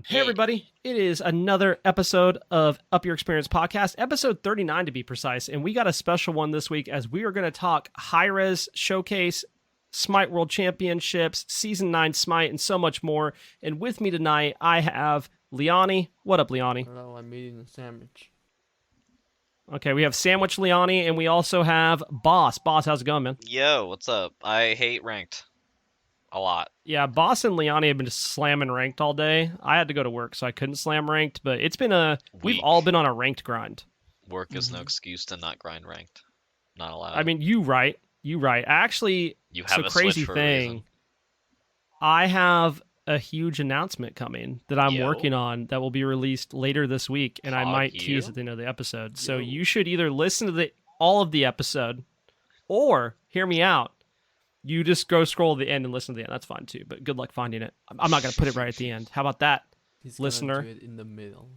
Hey everybody, it is another episode of Up Your Experience podcast, episode 39 to be precise, and we got a special one this week as we are going to talk Hi-Rez Showcase, Smite World Championships, Season 9 Smite, and so much more. And with me tonight, I have Liani. What up, Liani? Hello, I'm eating a sandwich. Okay, we have Sandwich Liani, and we also have Boss. Boss, how's it going, man? Yo, what's up? I hate ranked. A lot. Yeah, Boss and Liani have been just slamming ranked all day. I had to go to work, so I couldn't slam ranked, but it's been we've Weak. all been on a ranked grind. Work is no excuse to not grind ranked. Not allowed. I mean, you right. Actually, you have a crazy switch for a thing. reason. I have a huge announcement coming that I'm Yo. working on that will be released later this week, and I Fuck might you. tease at the end of the episode. So Yo. you should either listen to all of the episode, or hear me out. You just go scroll to the end and listen to the end. That's fine too. But good luck finding it. I'm not gonna put it right at the end. How about that? He's Listener. gonna do it in the middle.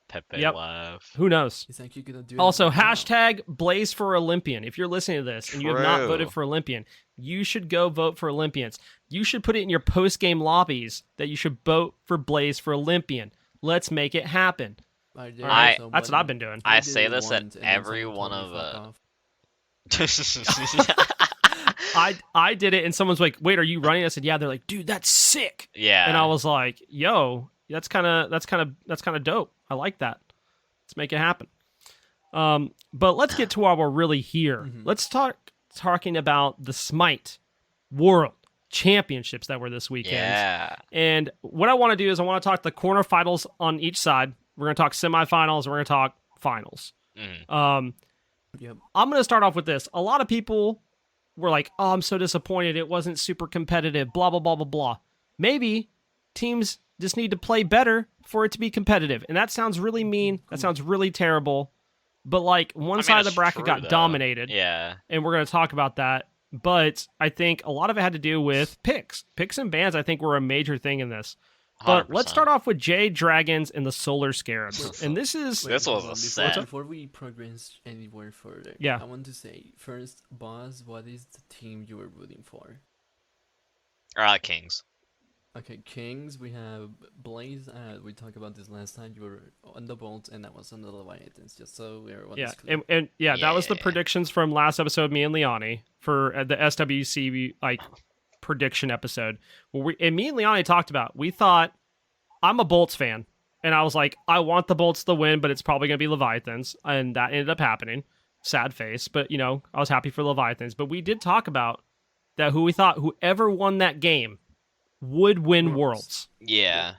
Pepe Yep. laugh. Who knows? He's actually gonna do it. Also, right now. hashtag Blaze for Olympian. If you're listening to this and you have not True. voted for Olympian, you should go vote for Olympians. You should put it in your post-game lobbies that you should vote for Blaze for Olympian. Let's make it happen. I did I- it, so That's what when- I've been doing. I did say it this at once, and then every someone one told me, of "Fuck off." I did it and someone's like, "Wait, are you running?" I said, "Yeah." They're like, "Dude, that's sick." Yeah. And I was like, "Yo, that's kind of dope. I like that. Let's make it happen." But let's get to why we're really here. Mhm. Let's talking about the Smite World Championships that were this weekend. Yeah. And what I want to do is I want to talk the quarterfinals on each side. We're going to talk semifinals and we're going to talk finals. Mhm. Yep. I'm going to start off with this. A lot of people were like, "Oh, I'm so disappointed. It wasn't super competitive, blah, blah, blah, blah, blah." Maybe teams just need to play better for it to be competitive. And that sounds really mean. That sounds really terrible. But like one I mean, side of the it's bracket true, got though. dominated. Yeah. And we're going to talk about that. But I think a lot of it had to do with picks. Picks and bans, I think, were a major thing in this. But let's 100%. start off with Jade Dragons and the Solar Scarabs. And this is... This was hold a on, set. Before we progress anywhere further, Yeah. I want to say first, Boss, what is the team you were rooting for? Kings. Okay, Kings. We have Blaze. We talked about this last time. You were on the Bolt, and I was on the Leviathans. Just so everyone Yeah, is clear. and that was the Yeah. predictions from last episode, me and Liani, for the SWC prediction episode. Me and Liani talked about, we thought, I'm a Bolts fan, and I was like, I want the Bolts to win, but it's probably going to be Leviathans, and that ended up happening. Sad face, but I was happy for Leviathans. But we did talk about that we thought whoever won that game would win Worlds. Yeah.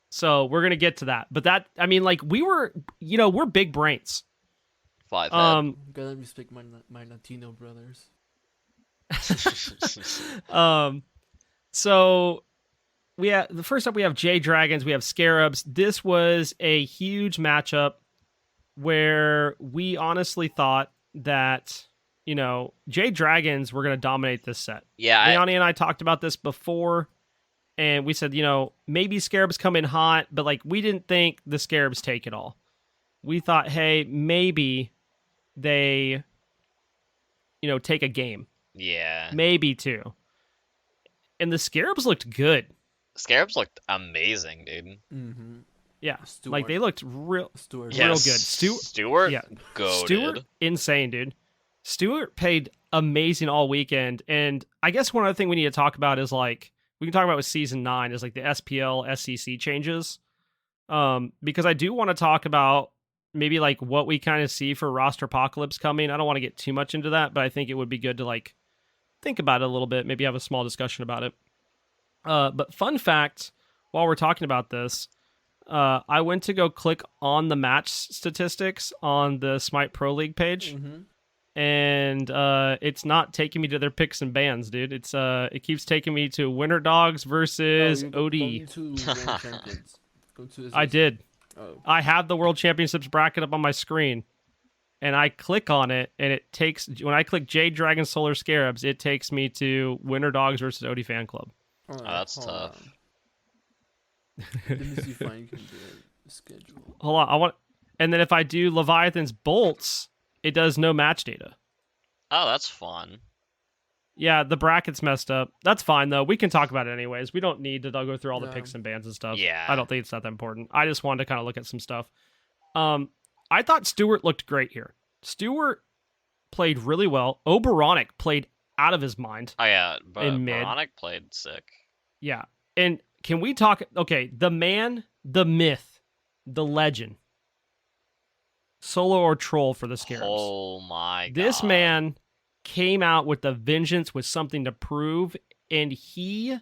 So we're gonna get to that. But that, I mean, like, we were, we're big brains. Five Gotta respect my Latino brothers. So the first up we have Jade Dragons, we have Scarabs. This was a huge matchup where we honestly thought that Jade Dragons were gonna dominate this set. Yeah. Liani and I talked about this before, and we said, maybe Scarabs come in hot, but like we didn't think the Scarabs take it all. We thought, hey, maybe they take a game. Yeah. Maybe two. And the Scarabs looked good. Scarabs looked amazing, dude. Mm-hmm. Yeah. Stuart. Like they looked real Stuart. Real Yes. good. Stewart. yeah. Goated. Stewart, insane, dude. Stewart played amazing all weekend. And I guess one other thing we need to talk about is like, we can talk about with season 9 is like the SPL SCC changes. Because I do want to talk about maybe like what we kind of see for roster apocalypse coming. I don't want to get too much into that, but I think it would be good to like think about it a little bit, maybe have a small discussion about it. But fun fact, while we're talking about this, I went to go click on the match statistics on the Smite Pro League page, Mm-hmm. and it's not taking me to their picks and bans, dude. It keeps taking me to Winter Dogs versus OD. I did. Oh. I have the World Championships bracket up on my screen, and I click on it, and it takes, when I click Jade Dragon Solar Scarabs, it takes me to Winter Dogs versus OD Fan Club. Alright, that's hold tough. on. Let me see if I can do a schedule. Hold on, and then if I do Leviathan's Bolts, it does no match data. Oh, that's fun. Yeah, the bracket's messed up. That's fine though. We can talk about it anyways. We don't need to go through all the Yeah. picks and bans and stuff. Yeah. I don't think it's that important. I just wanted to kind of look at some stuff. I thought Stewart looked great here. Stewart played really well. Oberonic played out of his mind. Oh yeah, but in mid. Moronic played sick. Yeah. And can we talk? Okay, the man, the myth, the legend. Solo or troll for the Scarabs. Oh my god. This man came out with a vengeance, with something to prove, and he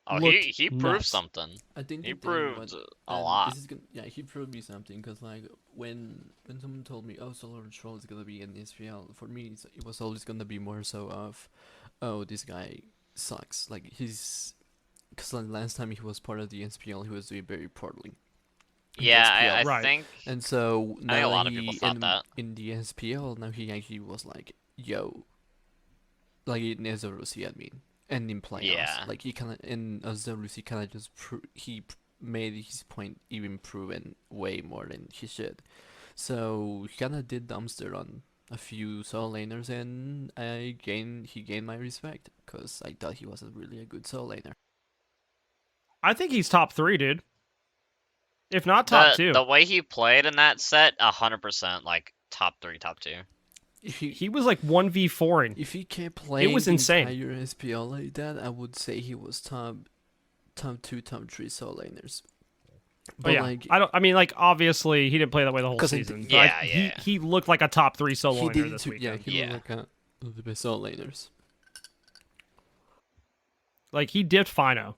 he proved nuts. something. I think He the thing proved was- a and lot. This is gonna, yeah, he proved me something because like when someone told me, oh, Solar Troll is gonna be in SPL, for me it was always gonna be more so of, oh, this guy sucks. Like because like last time he was part of the SPL, he was doing very poorly. in the Yeah, SPL. I Right. think And so now think a lot of he people thought that. in the SPL, now he actually was like, yo, like in SWC, I mean, and in playoffs, Yeah. like he kind of in SWC kind of just made his point even proven way more than he should. So he kind of did dumpster on a few solo laners, and he gained my respect because I thought he was really a good solo laner. I think he's top 3, dude. If not top 2. the way he played in that set, 100% like top 3, top 2. If he He was like 1v4ing. If he kept playing was the insane. entire SPL like that, I would say he was top 2, top 3 solo laners. But yeah, I mean, like, obviously he didn't play that way the whole 'Cause season. But yeah, he, yeah. he looked like a top 3 solo he laner did this too. Yeah, weekend. he Yeah. looked like one of the best solo laners. Like, he diffed Fino,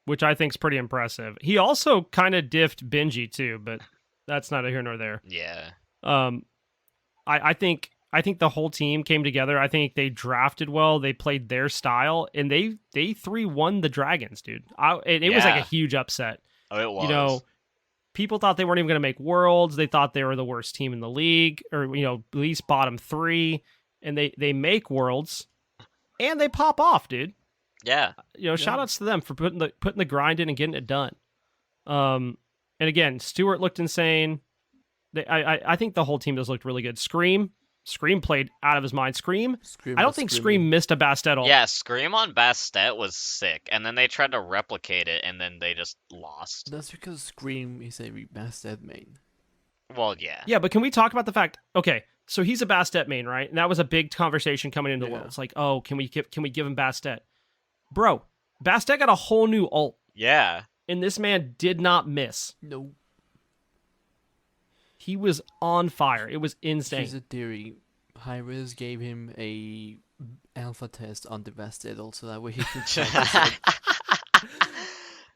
which I think is pretty impressive. He also kind of diffed Benji too, but that's neither here nor there. Yeah. I think the whole team came together. I think they drafted well. They played their style, and they 3-1 the Dragons, dude. It was like Yeah. a huge upset. Oh, it was. You know, people thought they weren't even going to make Worlds. They thought they were the worst team in the league, or at least bottom 3. And they make Worlds, and they pop off, dude. Yeah. Shout outs to them for putting the grind in and getting it done. And again, Stewart looked insane. I think the whole team just looked really good. Scream played out of his mind. Scream. I don't think Scream missed a Bastet all. Yeah, Scream on Bastet was sick, and then they tried to replicate it, and then they just lost. That's because Scream is a Bastet main. Well, yeah. Yeah, but can we talk about the fact? Okay, so he's a Bastet main, right? And that was a big conversation coming into the Yeah. world. It's like, oh, can we give him Bastet? Bro, Bastet got a whole new ult, Yeah. and this man did not miss. No, He was on fire. It was insane. here's a theory. Hi-Rez gave him a alpha test on the Bastet also, that way he could practice it.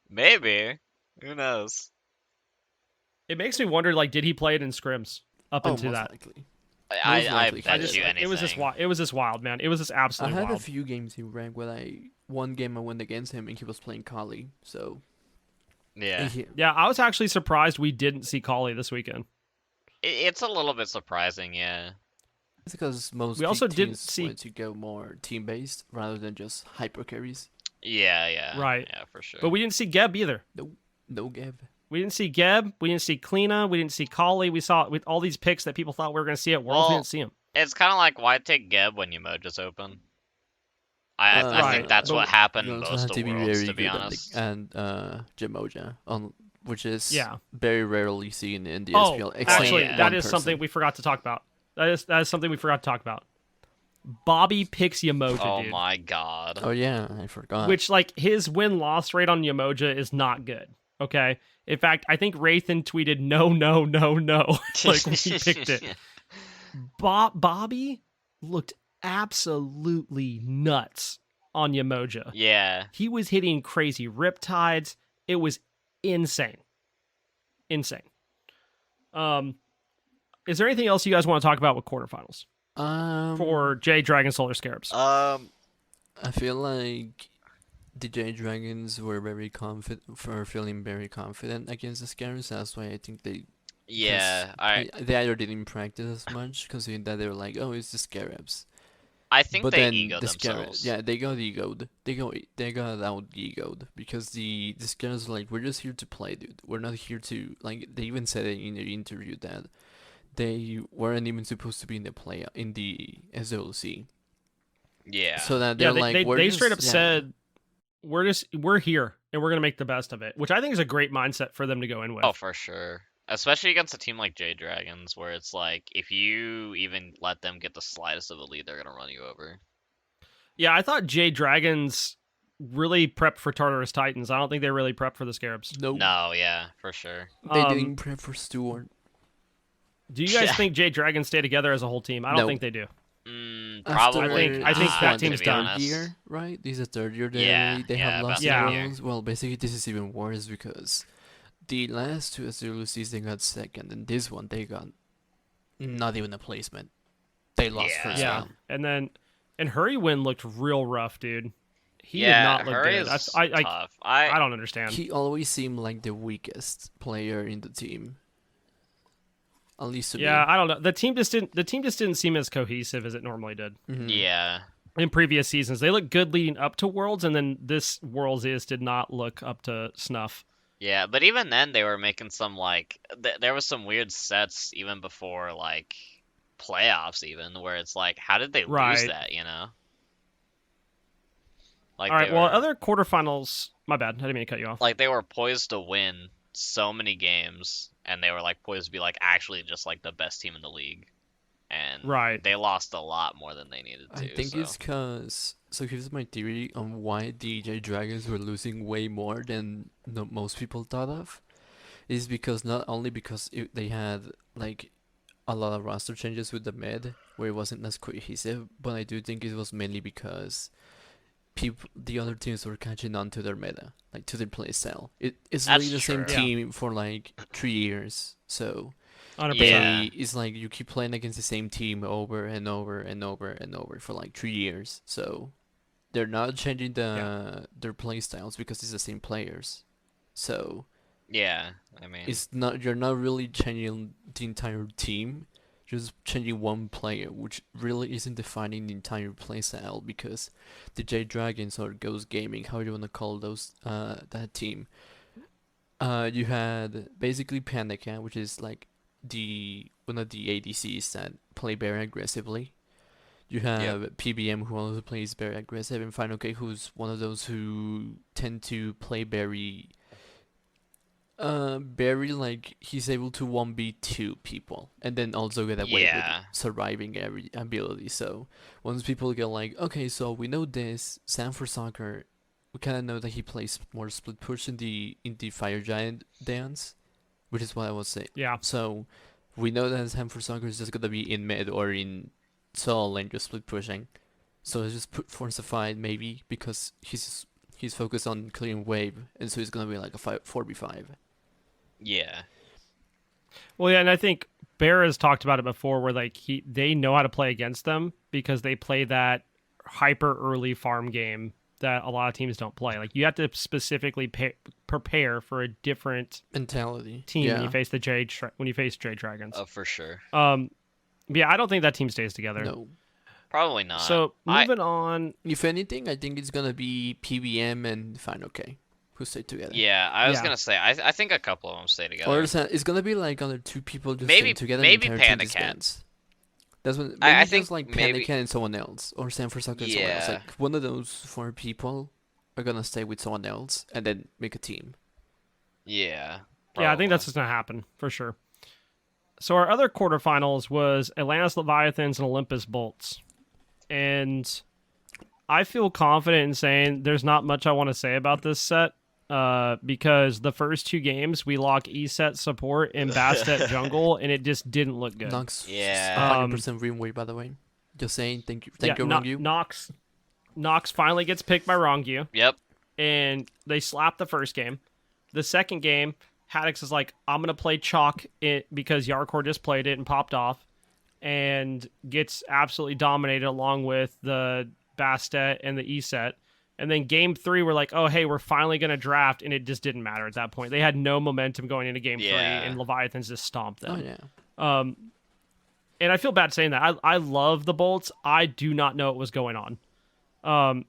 Maybe. Who knows? It makes me wonder, like, did he play it in scrims up Oh, into most that? likely. I likely. bet I just, you anything. it was just wild. It was just wild, man. It was just I absolutely had wild. a few games in rank where one game I went against him and he was playing Kali, so Yeah. Yeah, I was actually surprised we didn't see Kali this weekend. It's a little bit surprising, yeah. it's because most We also big didn't teams see- want to go more team based rather than just hyper carries. Yeah. Right. Yeah, for sure. But we didn't see Geb either. No Gab. We didn't see Geb. We didn't see Kleena. We didn't see Kali. We saw with all these picks that people thought we were going to see at Worlds. We Well, didn't see him. It's kind of like, why take Geb when Emoja's open? I Right. think that's But what happened you also most have of to be Worlds, very to be good honest. and Jamoja on which is Yeah. very rarely seen in the Oh, SPL. except actually, yeah. that one is something person. we forgot to talk about. That is something we forgot to talk about. Bobby picks Yamoja, Oh dude. my god. Oh yeah, I forgot. Which, like, his win-loss rate on Yamoja is not good. Okay? In fact, I think Rathan tweeted, no, like, when he picked it. Bobby looked absolutely nuts on Yamoja. Yeah. He was hitting crazy riptides. It was insane. Is there anything else you guys want to talk about with quarterfinals for J Dragon Solar Scarabs? I feel like the J Dragons were very feeling very confident against the Scarabs. That's why I think they Yeah. they either didn't practice as much because that they were like, oh, it's the Scarabs. I think But they then ego the themselves. Scarabs, yeah, they got egoed. They got out egoed because the Scarabs were like, we're just here to play, dude. We're not here to like. They even said it in the interview that they weren't even supposed to be in the SWC. Yeah. So that Yeah, they're like, they straight up yeah. said we're here and we're gonna make the best of it, which I think is a great mindset for them to go in with. Oh, for sure. Especially against a team like Jade Dragons, where it's like, if you even let them get the slightest of a lead, they're gonna run you over. Yeah, I thought Jade Dragons really prepped for Tartarus Titans. I don't think they really prepped for the Scarabs. Nope. No, yeah, for sure. They didn't prep for Stewart. Do you guys Yeah. think Jade Dragons stay together as a whole team? I don't No. think they do. Probably. I think not, that to team's be done. honest. Year, right? This is the third year Yeah, they yeah, have lost about the third year. rounds. Well, basically, this is even worse because the last two SWCs they got second, and this one they got not even a placement. They lost Yeah. first Yeah, round. and Hurrywin looked real rough, dude. He did Yeah, not look Hurry good. is I tough. I don't understand. He always seemed like the weakest player in the team. At least to Yeah, me. I don't know. The team just didn't seem as cohesive as it normally did Mhm. Yeah. in previous seasons. They looked good leading up to Worlds, and then this Worlds did not look up to snuff. Yeah, but even then they were making some like there was some weird sets even before like playoffs even where it's like how did they lose Right. that, you know? Like All right. they Well, were other quarterfinals. My bad. I didn't mean to cut you off. like they were poised to win so many games and they were like poised to be like actually just like the best team in the league. And Right. they lost a lot more than they needed to. I think so. it's because. So here's my theory on why DJ Dragons were losing way more than most people thought of. Is because not only because they had like a lot of roster changes with the mid where it wasn't as cohesive, but I do think it was mainly because the other teams were catching on to their meta, like to their playstyle. It's That's really the same true. Yeah. team for like 3 years, so 100%. Yeah. it's like you keep playing against the same team over and over and over and over for like 3 years. So they're not changing their playstyles because it's the same players. So Yeah, I mean you're not really changing the entire team, just changing one player, which really isn't defining the entire playstyle because the J Dragons or Ghost Gaming, how you wanna call those that team. You had basically Panic, which is like one of the ADCs that play very aggressively. You have PBM who also plays very aggressive, and Final K who's one of those who tend to play very like he's able to 1v2 people and then also get away with surviving every ability. So once people get like, okay, so we know this Sam for Soccer, we kind of know that he plays more split push in the Fire Giant dance, which is what I was saying. Yeah. So we know that Sam for Soccer is just gonna be in mid or in solo lane just split pushing. So it's just put Forcified maybe because he's focused on clearing wave, and so he's gonna be like a 4v5. yeah. Well, yeah, and I think Bear has talked about it before, where like they know how to play against them because they play that hyper early farm game that a lot of teams don't play. Like you have to specifically prepare for a different Mentality team when you face the Jade Dragons. Oh, for sure. Yeah, I don't think that team stays together. No. Probably not. So moving on. If anything, I think it's gonna be PBM and Final K who stay together. Yeah, I was Yeah. gonna say I think a couple of them stay together. Or it's gonna be like other two people just Maybe- staying together. maybe and the entire team Panic Cat. disbands. That's what I maybe think just like maybe- Panic Cat and someone else, or Sam for Soccer and someone else. Yeah. Like one of those 4 people are gonna stay with someone else and then make a team. Yeah. Yeah, I think that's probably. just gonna happen for sure. So our other quarterfinals was Atlantis Leviathans and Olympus Bolts, and I feel confident in saying there's not much I want to say about this set. Because the first 2 games we lock E-set support and Bastet jungle, and it just didn't look good. Nox, Yeah. 100% win way, by the way. Just saying, thank you, Rongu. Nox finally gets picked by Rongu, Yep. and they slap the first game. The second game, Haddix is like, I'm gonna play Chalk it because Yarkor just played it and popped off, and gets absolutely dominated along with the Bastet and the E-set. And then game 3, we're like, oh, hey, we're finally going to draft. And it just didn't matter at that point. They had no momentum going into game 3, and Leviathans just stomped them. Oh, yeah. And I feel bad saying that. I love the Bolts. I do not know what was going on.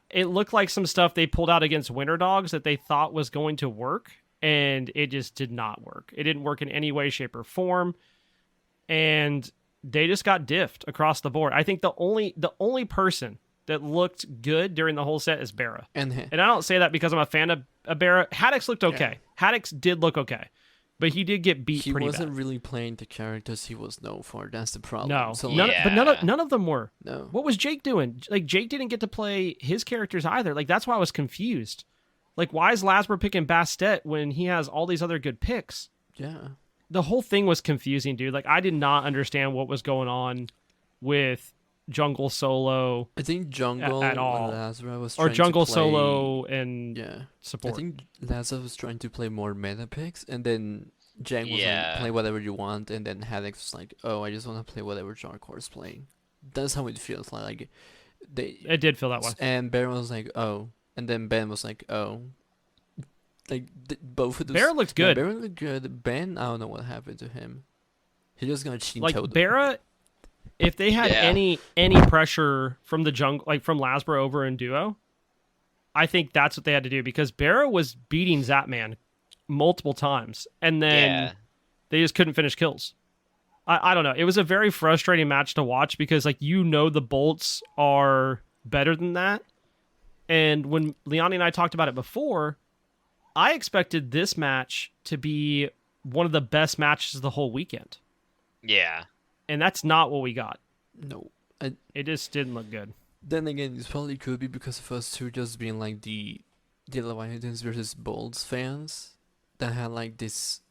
It looked like some stuff they pulled out against Winter Dogs that they thought was going to work, and it just did not work. It didn't work in any way, shape, or form. And they just got diffed across the board. I think the only person that looked good during the whole set is Barra. And I don't say that because I'm a fan of Barra. Haddix looked okay. Haddix did look okay. But he did get beat pretty bad. He wasn't really playing the characters he was known for. That's the problem. No, so, but none of them were. No. What was Jake doing? Like, Jake didn't get to play his characters either. Like, that's why I was confused. Like, why is Lasber picking Bastet when he has all these other good picks? Yeah. The whole thing was confusing, dude. Like, I did not understand what was going on with Jungle Solo. I think Jungle at all. Lazara was or trying Jungle to play, Solo and support. I think Lazara was trying to play more meta picks, and then Jang was Yeah. like, play whatever you want, and then Haddix was like, oh, I just want to play whatever Jarkor's playing. That's how it feels like. It did feel that way. And Baron was like, oh. And then Ben was like, oh. Like, both of those. Barra looked good. Yeah, Baron looked good. Ben, I don't know what happened to him. He just got cheat Like, toed. Barra, if they had Yeah. any pressure from the jungle, like from Lasber over in duo, I think that's what they had to do, because Barra was beating Zapman multiple times, and then they just couldn't finish kills. I don't know. It was a very frustrating match to watch because, like, the bolts are better than that. And when Liani and I talked about it before, I expected this match to be one of the best matches of the whole weekend. Yeah. And that's not what we got. No. It just didn't look good. Then again, it probably could be because of us two just being like the Leviathans versus Bolts fans that had like this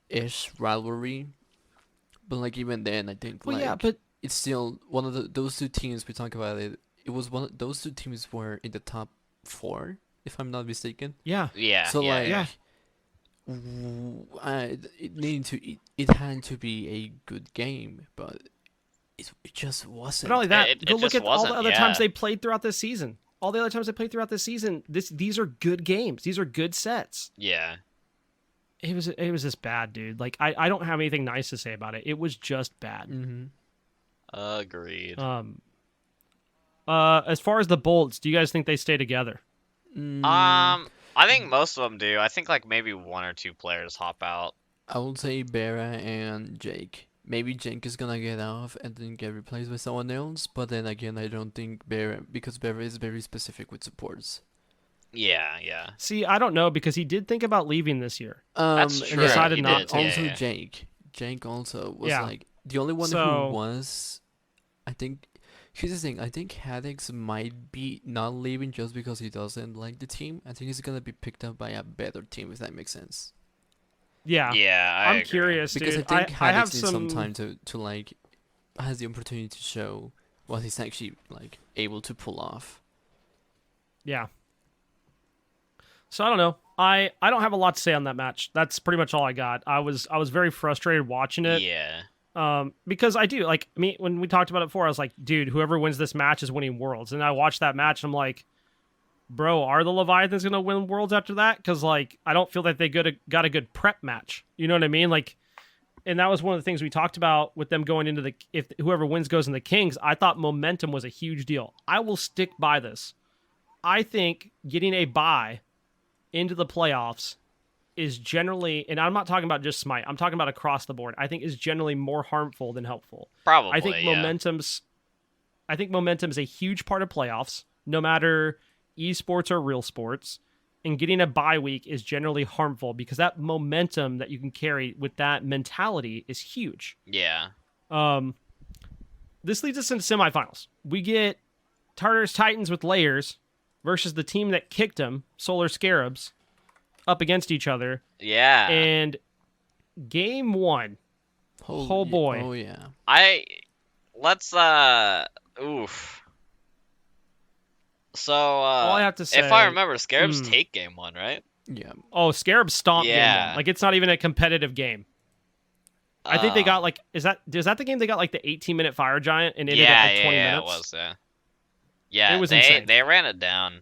ish rivalry. But like even then, I think Well, like yeah, but it's still one of those two teams we talk about it. It was one of those two teams were in the top 4, if I'm not mistaken. yeah, Yeah. So yeah, like, yeah. it had to be a good game, but it just wasn't. But not only that, It go look just at all the wasn't, other yeah. times they played throughout this season. All the other times they played throughout this season, these are good games. These are good sets. Yeah. It was just bad, dude. Like, I don't have anything nice to say about it. It was just bad. Mm-hmm. Agreed. As far as the bolts, do you guys think they stay together? I think most of them do. I think like maybe 1 or 2 players hop out. I would say Bera and Jake. Maybe Jake is gonna get off and then get replaced by someone else, but then again, I don't think Bera, because Bera is very specific with supports. Yeah, yeah. See, I don't know, because he did think about leaving this year. That's and true. decided he not did, to. Also, yeah. Jake also was Yeah. like the only one So- who was. I think. Here's the thing. I think Haddix might be not leaving just because he doesn't like the team. I think he's gonna be picked up by a better team, if that makes sense. Yeah, Yeah, I I'm agree. curious, Because dude. I think I Haddix have needs some some time to like has the opportunity to show what he's actually like able to pull off. Yeah. So I don't know. I don't have a lot to say on that match. That's pretty much all I got. I was very frustrated watching it. Yeah. Because I do, like, me, when we talked about it before, I was like, dude, whoever wins this match is winning Worlds. And I watched that match and I'm like, bro, are the Leviathans going to win Worlds after that? Because, like, I don't feel that they got a good prep match. You know what I mean? Like, and that was one of the things we talked about with them going into if whoever wins goes in the Kings. I thought momentum was a huge deal. I will stick by this. I think getting a bye into the playoffs is generally, and I'm not talking about just Smite, I'm talking about across the board, I think is generally more harmful than helpful. Probably. I think yeah. momentum's a huge part of playoffs, no matter esports or real sports. And getting a bye week is generally harmful because that momentum that you can carry with that mentality is huge. Yeah. This leads us into semifinals. We get Tartarus Titans with layers versus the team that kicked them, Solar Scarabs, up against each other. Yeah. And game 1. Oh boy. Oh yeah. Let's oof. So All I have to say, if I remember, Scarabs take game 1, right? Yeah. Oh, Scarab stomped game Yeah. 1. Like, it's not even a competitive game. I think they got, like, is that the game they got, like, the 18-minute Fire Giant and ended at, like, 20 minutes? Yeah, it was, yeah. Yeah, It was insane. They ran it down.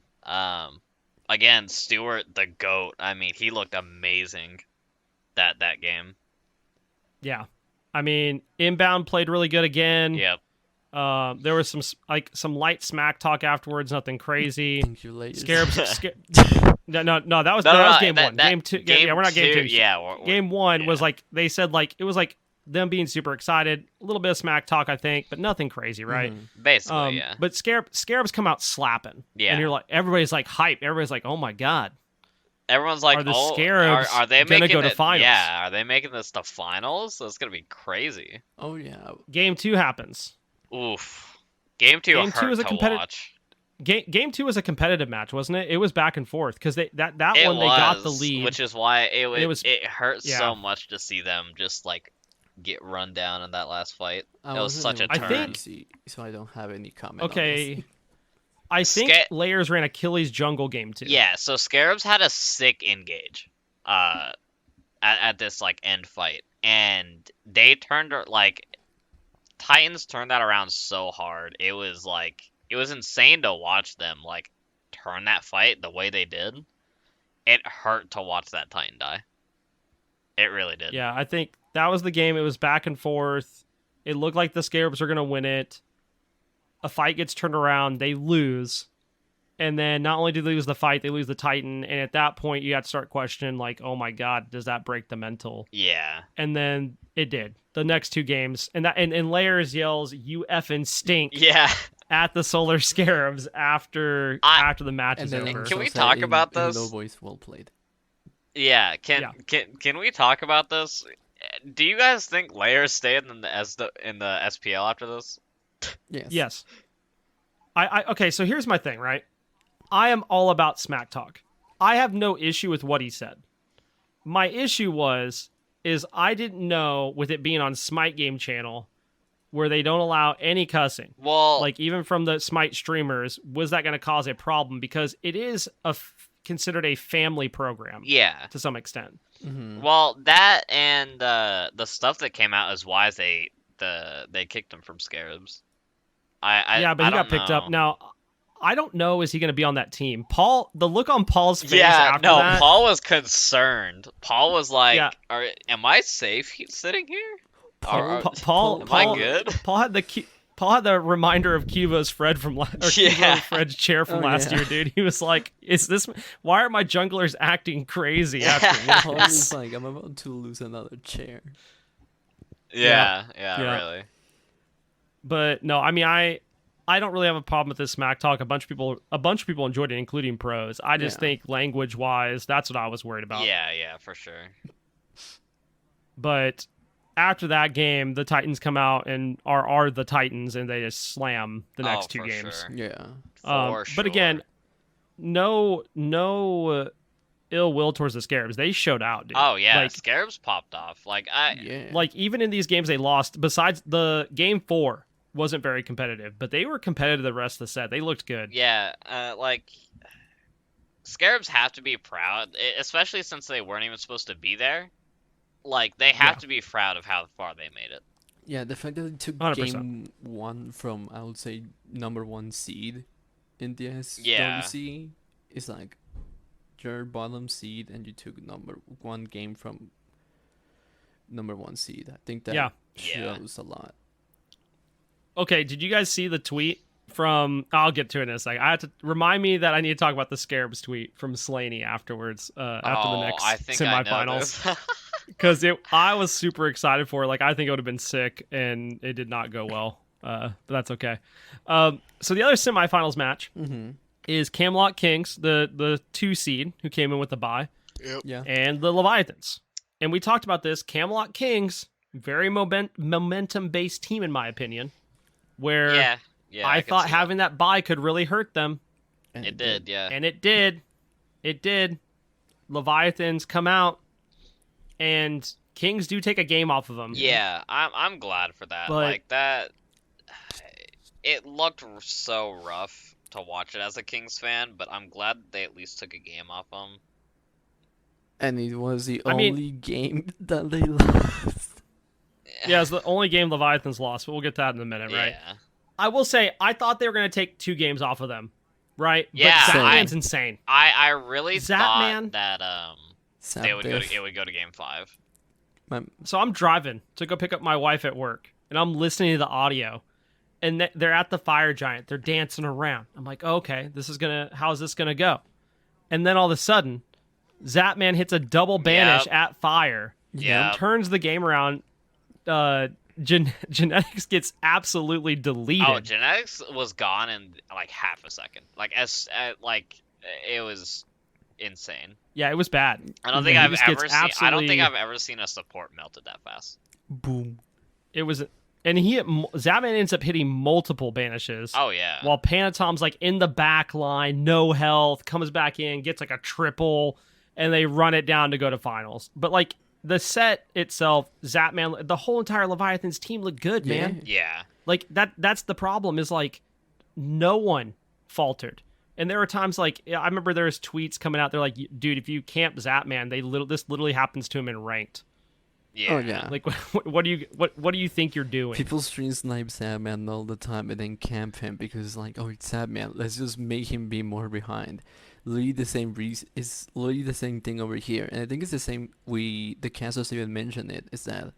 Again, Stewart, the GOAT, I mean, he looked amazing that game. Yeah. I mean, Inbound played really good again. Yep. There was some light smack talk afterwards, nothing crazy. Thank you, ladies. Scarabs. No, that was No, game 1. Game 2. Yeah, we're not game 2. Yeah. Game 1 was like, they said, like, it was like them being super excited, a little bit of smack talk, I think, but nothing crazy, right? Basically, yeah. But Scarabs come out slapping. Yeah. And you're like, everybody's like hype. Everybody's like, oh my God. Everyone's like, Are the oh, Scarabs are they gonna making go to it? finals? Yeah, are they making this to finals? That's gonna be crazy. Oh yeah. Game 2 happens. Oof. Game 2 Game 2 hurt is a to competitive. watch. Game 2 was a competitive match, wasn't it? It was back and forth because that It one was, they got the lead, which is why it hurt yeah. so much to see them just like get run down in that last fight. I It was wasn't such a able to turn. PC, so I don't have any comment. On Okay. this. I think Sca- Layers ran Achilles Jungle game 2. Yeah, so Scarabs had a sick engage at this like end fight, and they turned like Titans turned that around so hard. It was insane to watch them like turn that fight the way they did. It hurt to watch that Titan die. It really did. Yeah, I think that was the game. It was back and forth. It looked like the Scarabs were going to win it. A fight gets turned around. They lose. And then not only do they lose the fight, they lose the Titan. And at that point, you have to start questioning, like, oh my God, does that break the mental? Yeah. And then it did. The next 2 games. And Layers yells, you effing stink Yeah. at the Solar Scarabs after the match And is then over. also Can we said talk in- about in this? low voice, well played. Yeah. Can we talk about this? Do you guys think Layers stayed in the SPL after this? Yes. Yes. Okay, so here's my thing, right? I am all about smack talk. I have no issue with what he said. My issue is I didn't know, with it being on Smite Game Channel, where they don't allow any cussing, Well, like even from the Smite streamers, was that going to cause a problem? Because it is considered a family program yeah. to some extent. Mm-hmm. Well, that and the stuff that came out is why they kicked him from Scarabs. Yeah, but I he got don't picked know. up. Now, I don't know, is he going to be on that team? Paul, the look on Paul's face Yeah, after no, that. Paul was concerned. Paul was like, Yeah. am I safe sitting here? Paul, Am I good? Paul had the reminder of Cuba's Fred from Yeah. Fred's chair from Oh, last yeah. year, dude. He was like, why are my junglers acting crazy after Paul this?" is like, I'm about to lose another chair. Yeah, Yeah. really. But no, I mean, I don't really have a problem with this smack talk. A bunch of people enjoyed it, including pros. I just Yeah. think language wise, that's what I was worried about. Yeah, for sure. But after that game, the Titans come out and are the Titans, and they just slam the next 2 for games. Sure. Yeah. For But again, no ill will towards the Scarabs. They showed out, dude. Oh yeah, Like, Scarabs popped off. Like Yeah. like even in these games they lost, besides the game 4 wasn't very competitive, but they were competitive the rest of the set. They looked good. yeah, like Scarabs have to be proud, especially since they weren't even supposed to be there. Like they have Yeah. to be proud of how far they made it. Yeah, the fact that they took 100%. game 1 from, I would say, number 1 seed in the Yeah. SWC is like your bottom seed, and you took number 1 game from number 1 seed. I think that Yeah. Yeah. shows a lot. Okay, did you guys see the tweet from? I'll get to it in a second. I have to remind me that I need to talk about the Scarabs tweet from Slaney afterwards, after the next I think I know semifinals. this. Because I was super excited for it. Like, I think it would have been sick, and it did not go well. But that's okay. So the other semifinals match Mm-hmm. is Camelot Kings, the 2 seed who came in with the bye, Yeah. and the Leviathans. And we talked about this. Camelot Kings, very momentum-based team in my opinion, where yeah. I can thought see that. having that bye could really hurt them, And It did, yeah. and it did. It did. Leviathans come out, and Kings do take a game off of them. Yeah, I'm glad for that. But- Like that, it looked so rough to watch it as a Kings fan, but I'm glad they at least took a game off them. And it was the I mean- only game that they lost. Yeah, it's the only game Leviathans lost, but we'll get to that in a minute, right? Yeah. I will say, I thought they were going to take 2 games off of them, right? Yeah, but I- Zatman's insane. I really Zatman? thought that Sad it would diff. go to game 5. So I'm driving to go pick up my wife at work, and I'm listening to the audio, and they're at the Fire Giant. They're dancing around. I'm like, okay, how's this gonna go? And then all of a sudden, Zatman hits a double banish Yep. at Fire, Yeah. turns the game around, Genetics gets absolutely deleted. Oh, genetics was gone in like half a second. Like like it was insane. Yeah, it was bad. I don't He think I've just gets ever seen. I don't think absolutely- I've ever seen a support melted that fast. Boom. It was, and Zapman ends up hitting multiple banishes. Oh yeah. While Panatom's like in the back line, no health, comes back in, gets like a triple, and they run it down to go to finals. But like the set itself, Zapman, the whole entire Leviathan's team looked good, man. Yeah. Like that's the problem is like no one faltered. And there were times like I remember there's tweets coming out. They're like, dude, if you camp Zapman, this literally happens to him in ranked. Yeah. Oh yeah. Like what do you think you're doing? People stream snipe Sadman all the time and then camp him because like, oh, it's Sadman. Let's just make him be more behind. Literally the same reason. It's literally the same thing over here, and I think it's the same. The casters even mentioned it. Is that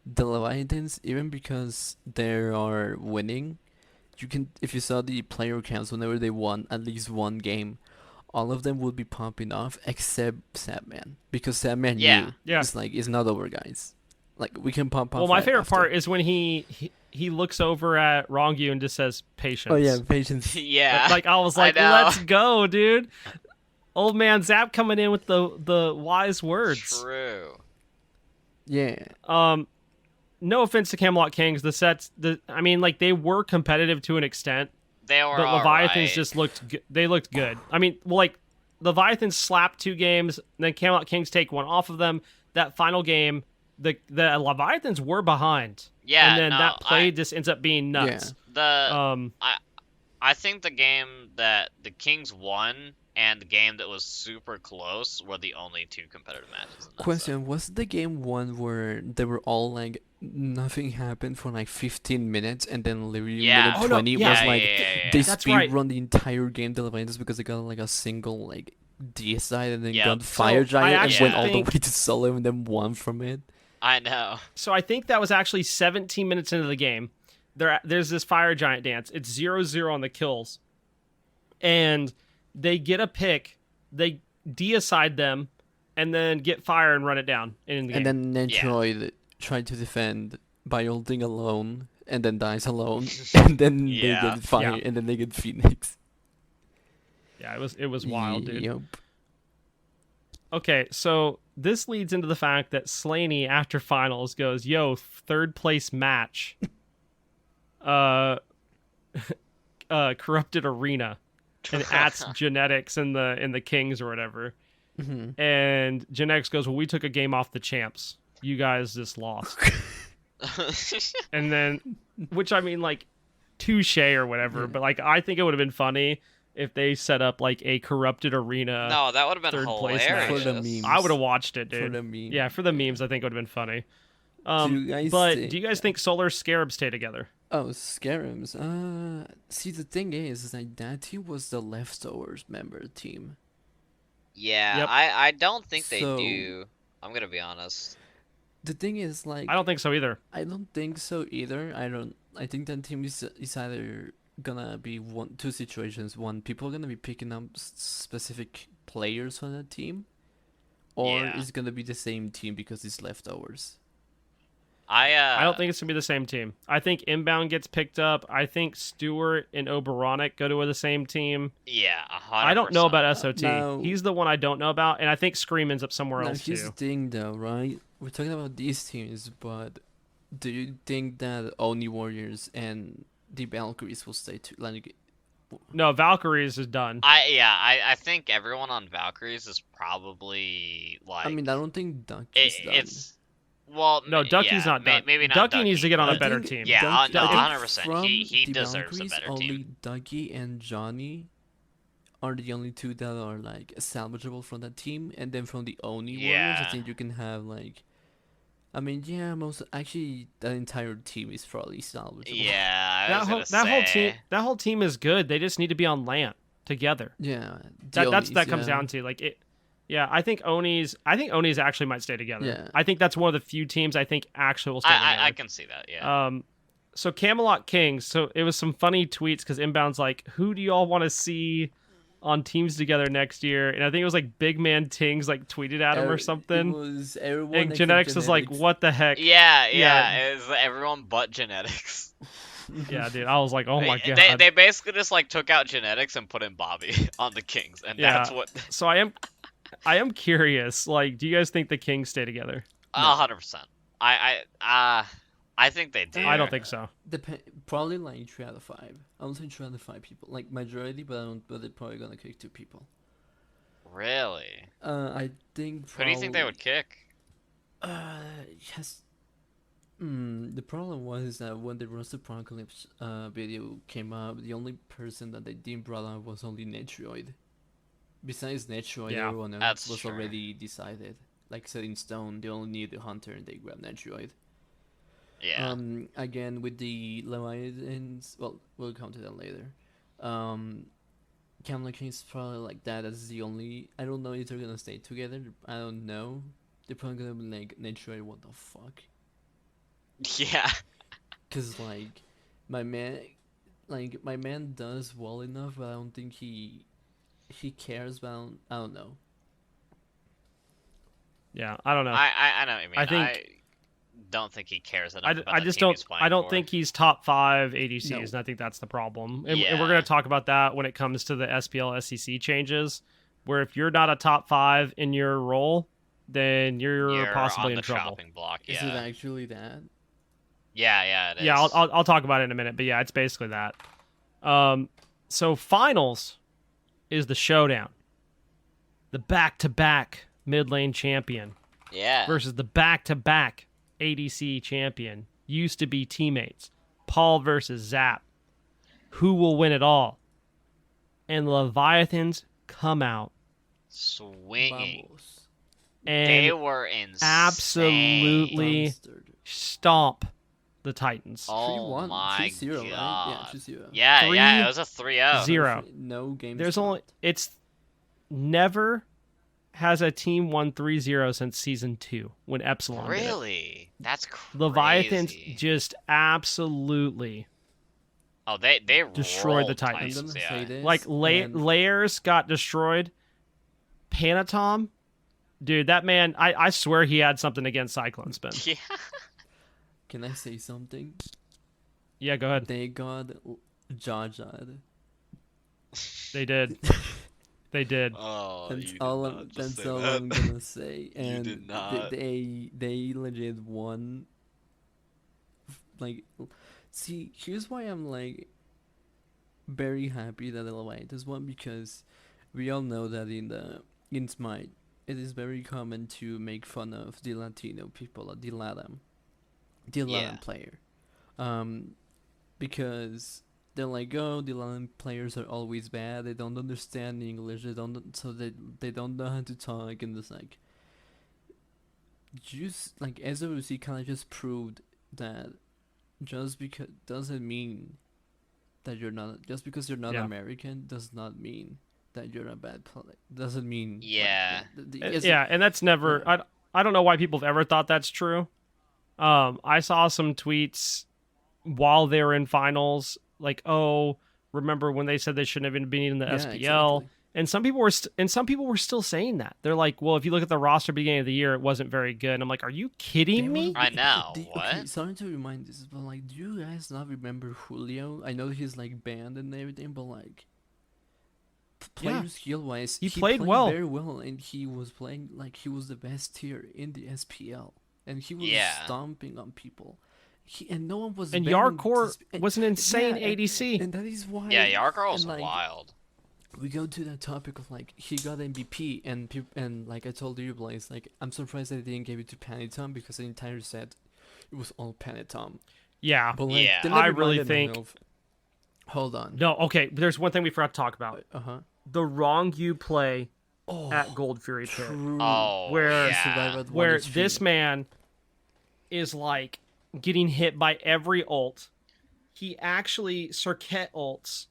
the Leviathans, even because they are winning, you can, if you saw the player counts whenever they won at least one game, all of them would be popping off except Sadman, because Sadman Yeah. it's like it's not over, guys. Like we can pop off. Well, my right favorite after. part is when he looks over at Rongyu and just says patience. Oh yeah, patience. Yeah. Like I was like, know. let's go, dude. Old man Zap coming in with the wise words. True. Yeah. No offense to Camelot Kings, I mean, like they were competitive to an extent, They were. but Leviathans alright. just they looked good. I mean, well, like Leviathans slapped 2 games, then Camelot Kings take 1 off of them. That final game, the Leviathans were behind. Yeah. And then no, that play just ends up being nuts. I think the game that the Kings won and the game that was super close were the only 2 competitive matches. In that Question: was the game one where they were all like nothing happened for like 15 minutes and then literally Yeah. minute Oh, no, 20 yeah. was Yeah, like yeah, yeah, yeah. they That's speed right. run the entire game to Leviathan's because they got like a single like D side and then Yep. got Fire So, I Giant and actually went all the think- way to solo and then won from it. I know. So I think that was actually 17 minutes into the game. There's this fire giant dance. It's 0-0 on the kills. And they get a pick, they deicide them, and then get fire and run it down in the game. And then Yeah. Netroid tried to defend by ulting alone and then dies alone and then they Yeah. get fire Yeah. and then they get Phoenix. Yeah, it was wild, dude. Yup. Okay, so this leads into the fact that Slaney after finals goes, "Yo, 3rd place match." Corrupted arena, and adds genetics in the Kings or whatever. Mhm. And Genetics goes, "Well, we took a game off the champs. You guys just lost." And then, which I mean, like, touche or whatever. But like, I think it would have been funny if they set up like a corrupted arena. No, that would have been 3rd place match. hilarious. For the memes. I would have watched it, dude. For the meme. Yeah, for the memes, I think it would have been funny. you guys But think- do you guys think Solar Scarab stay together? Oh, Scarabs. See, the thing is like that team was the leftovers member team. Yeah, Yep. I don't think they So- do. I'm gonna be honest. The thing is, like, I don't think so either. I don't think so either. I think that team is either gonna be two situations. One, people are gonna be picking up specific players on that team, or Yeah. it's gonna be the same team because it's leftovers. I don't think it's gonna be the same team. I think Inbound gets picked up. I think Stewart and Oberonic go to the same team. Yeah, 100%. I don't know about SOT. No. He's the one I don't know about, and I think Scream ends up somewhere Now, else here's the too. thing, though, right? We're talking about these teams, but do you think that Oni Warriors and the Valkyries will stay too? Like, No, Valkyries is done. I think everyone on Valkyries is probably like. I mean, I don't think Ducky's done. it's well. No, Ducky's yeah, not done. Maybe not. Ducky needs to get on I a better think team. Yeah, Duck- no, I think 100%. from He the deserves a Valkyries, better only team. Ducky and Johnny are the only 2 that are like salvageable from that team, and then from the Oni Warriors, I Yeah. think you can have like. I mean, yeah, that entire team is probably salvageable. Yeah, I was that gonna say. whole team is good. They just need to be on LAN together. Yeah, That comes down to like it. Yeah, I think Onis actually might stay together. Yeah. I think that's one of the few teams I think actually will stay together. I can see that. Yeah. So Camelot Kings. So it was some funny tweets because Inbound's like, who do y'all want to see on teams together next year, and I think it was like Big Man Tings like tweeted at him or It something. was everyone And except Genetics was like, "What the heck?" Yeah, it was everyone but Genetics. Yeah, dude. I was like, "Oh my god." They basically just like took out Genetics and put in Bobby on the Kings, and that's Yeah. what. So I am curious. Like, do you guys think the Kings stay together? 100%. I think they do. I don't think so. Probably like 3 out of 5. I would say 3 out of 5 people, like majority, but they're probably gonna kick 2 people. Really? I think. Who do you think they would kick? Yes. The problem was that when the Roster Apocalypse video came up, the only person that they didn't brought up was only Netroid. Besides Netroid, Yeah, everyone else that's was true. already decided. Like set in stone, they only need the Hunter and they grab Netroid. Yeah. Again with the Leviathans, well, we'll come to that later. Kamala King's probably like that. That's the only. I don't know if they're gonna stay together. I don't know. They're probably gonna be like Netroid. What the fuck? Yeah. Cause my man does well enough, but I don't think he cares about. I don't know. Yeah, I don't know. I know what you mean. I think- I don't think he cares enough. about I the just team don't. he's playing I don't for. think he's top 5 ADCs, No. and I think that's the problem. And we're Yeah. going to talk about that when it comes to the SPL SEC changes. Where if you're not a top 5 in your role, then you're possibly on the in trouble. chopping block. Is it Yeah. actually that? Yeah, it is. Yeah, I'll talk about it in a minute, but yeah, it's basically that. So finals is the showdown. The back-to-back mid lane champion Yeah. versus the back-to-back ADC champion. Used to be teammates. Paul versus Zap. Who will win it all? And the Leviathans come out Swinging. Vamos. They and were insane. absolutely Monster. stomp the Titans. Oh 3-1, my 3-0, right? god. Yeah, 3-0. Yeah, it was a 3-0. 0. No games. There's only it's never has a team won 3-0 since season 2 when Epsilon did it. Really? That's crazy. Leviathans just absolutely Oh, they destroyed the rolled Titans. I'm gonna yeah. say this. like and layers got destroyed. Panatom, dude, that man, I swear he had something against Cyclone Spin. Yeah. Can I say something? Yeah, go ahead. They got Jajad. They did. They did. Oh, That's you all. did not just That's say all that. I'm gonna say. And did not. they legit won. Like, see, here's why I'm like very happy that the Leviathans won, because we all know that in Smite it is very common to make fun of the Latino people, the Latam Yeah. player, because they're like, oh, the Latin players are always bad. They don't understand English. They don't know how to talk, and it's like, just like SWC kind of just proved that just because doesn't mean that you're not, just because you're not Yeah. American does not mean that you're a bad player. Doesn't mean Yeah. Yeah, and that's never. Yeah. I don't know why people have ever thought that's true. I saw some tweets while they were in finals, like, "Oh, remember when they said they shouldn't have even been in the SPL?" Exactly. And some people were still saying that. They're like, "Well, if you look at the roster beginning of the year, it wasn't very good." And I'm like, "Are you kidding me?" I know, Okay, what? sorry to remind this, but like, do you guys not remember Julio? I know he's like banned and everything, but like, Yeah. player skill wise, He played well. very well, and he was playing like he was the best tier in the SPL, and he was Yeah. stomping on people. And no one was. And banning Yarkor this- and- was an insane yeah, ADC. and that is why. Yeah, Yarkar was and, like, wild. we go to that topic of like he got MVP and like I told you, Blaze, like I'm surprised that they didn't give it to Panitom, because the entire set it was all Panitom. Yeah. But like, Yeah. they I never really minded think- enough. Hold on. No, okay. There's one thing we forgot to talk about: Uh-huh. the wrong you play Oh, at Gold Fury Pit, true. Oh, where- yeah. Survivor at where 1 this HP. man is like getting hit by every ult. He actually circuit ults.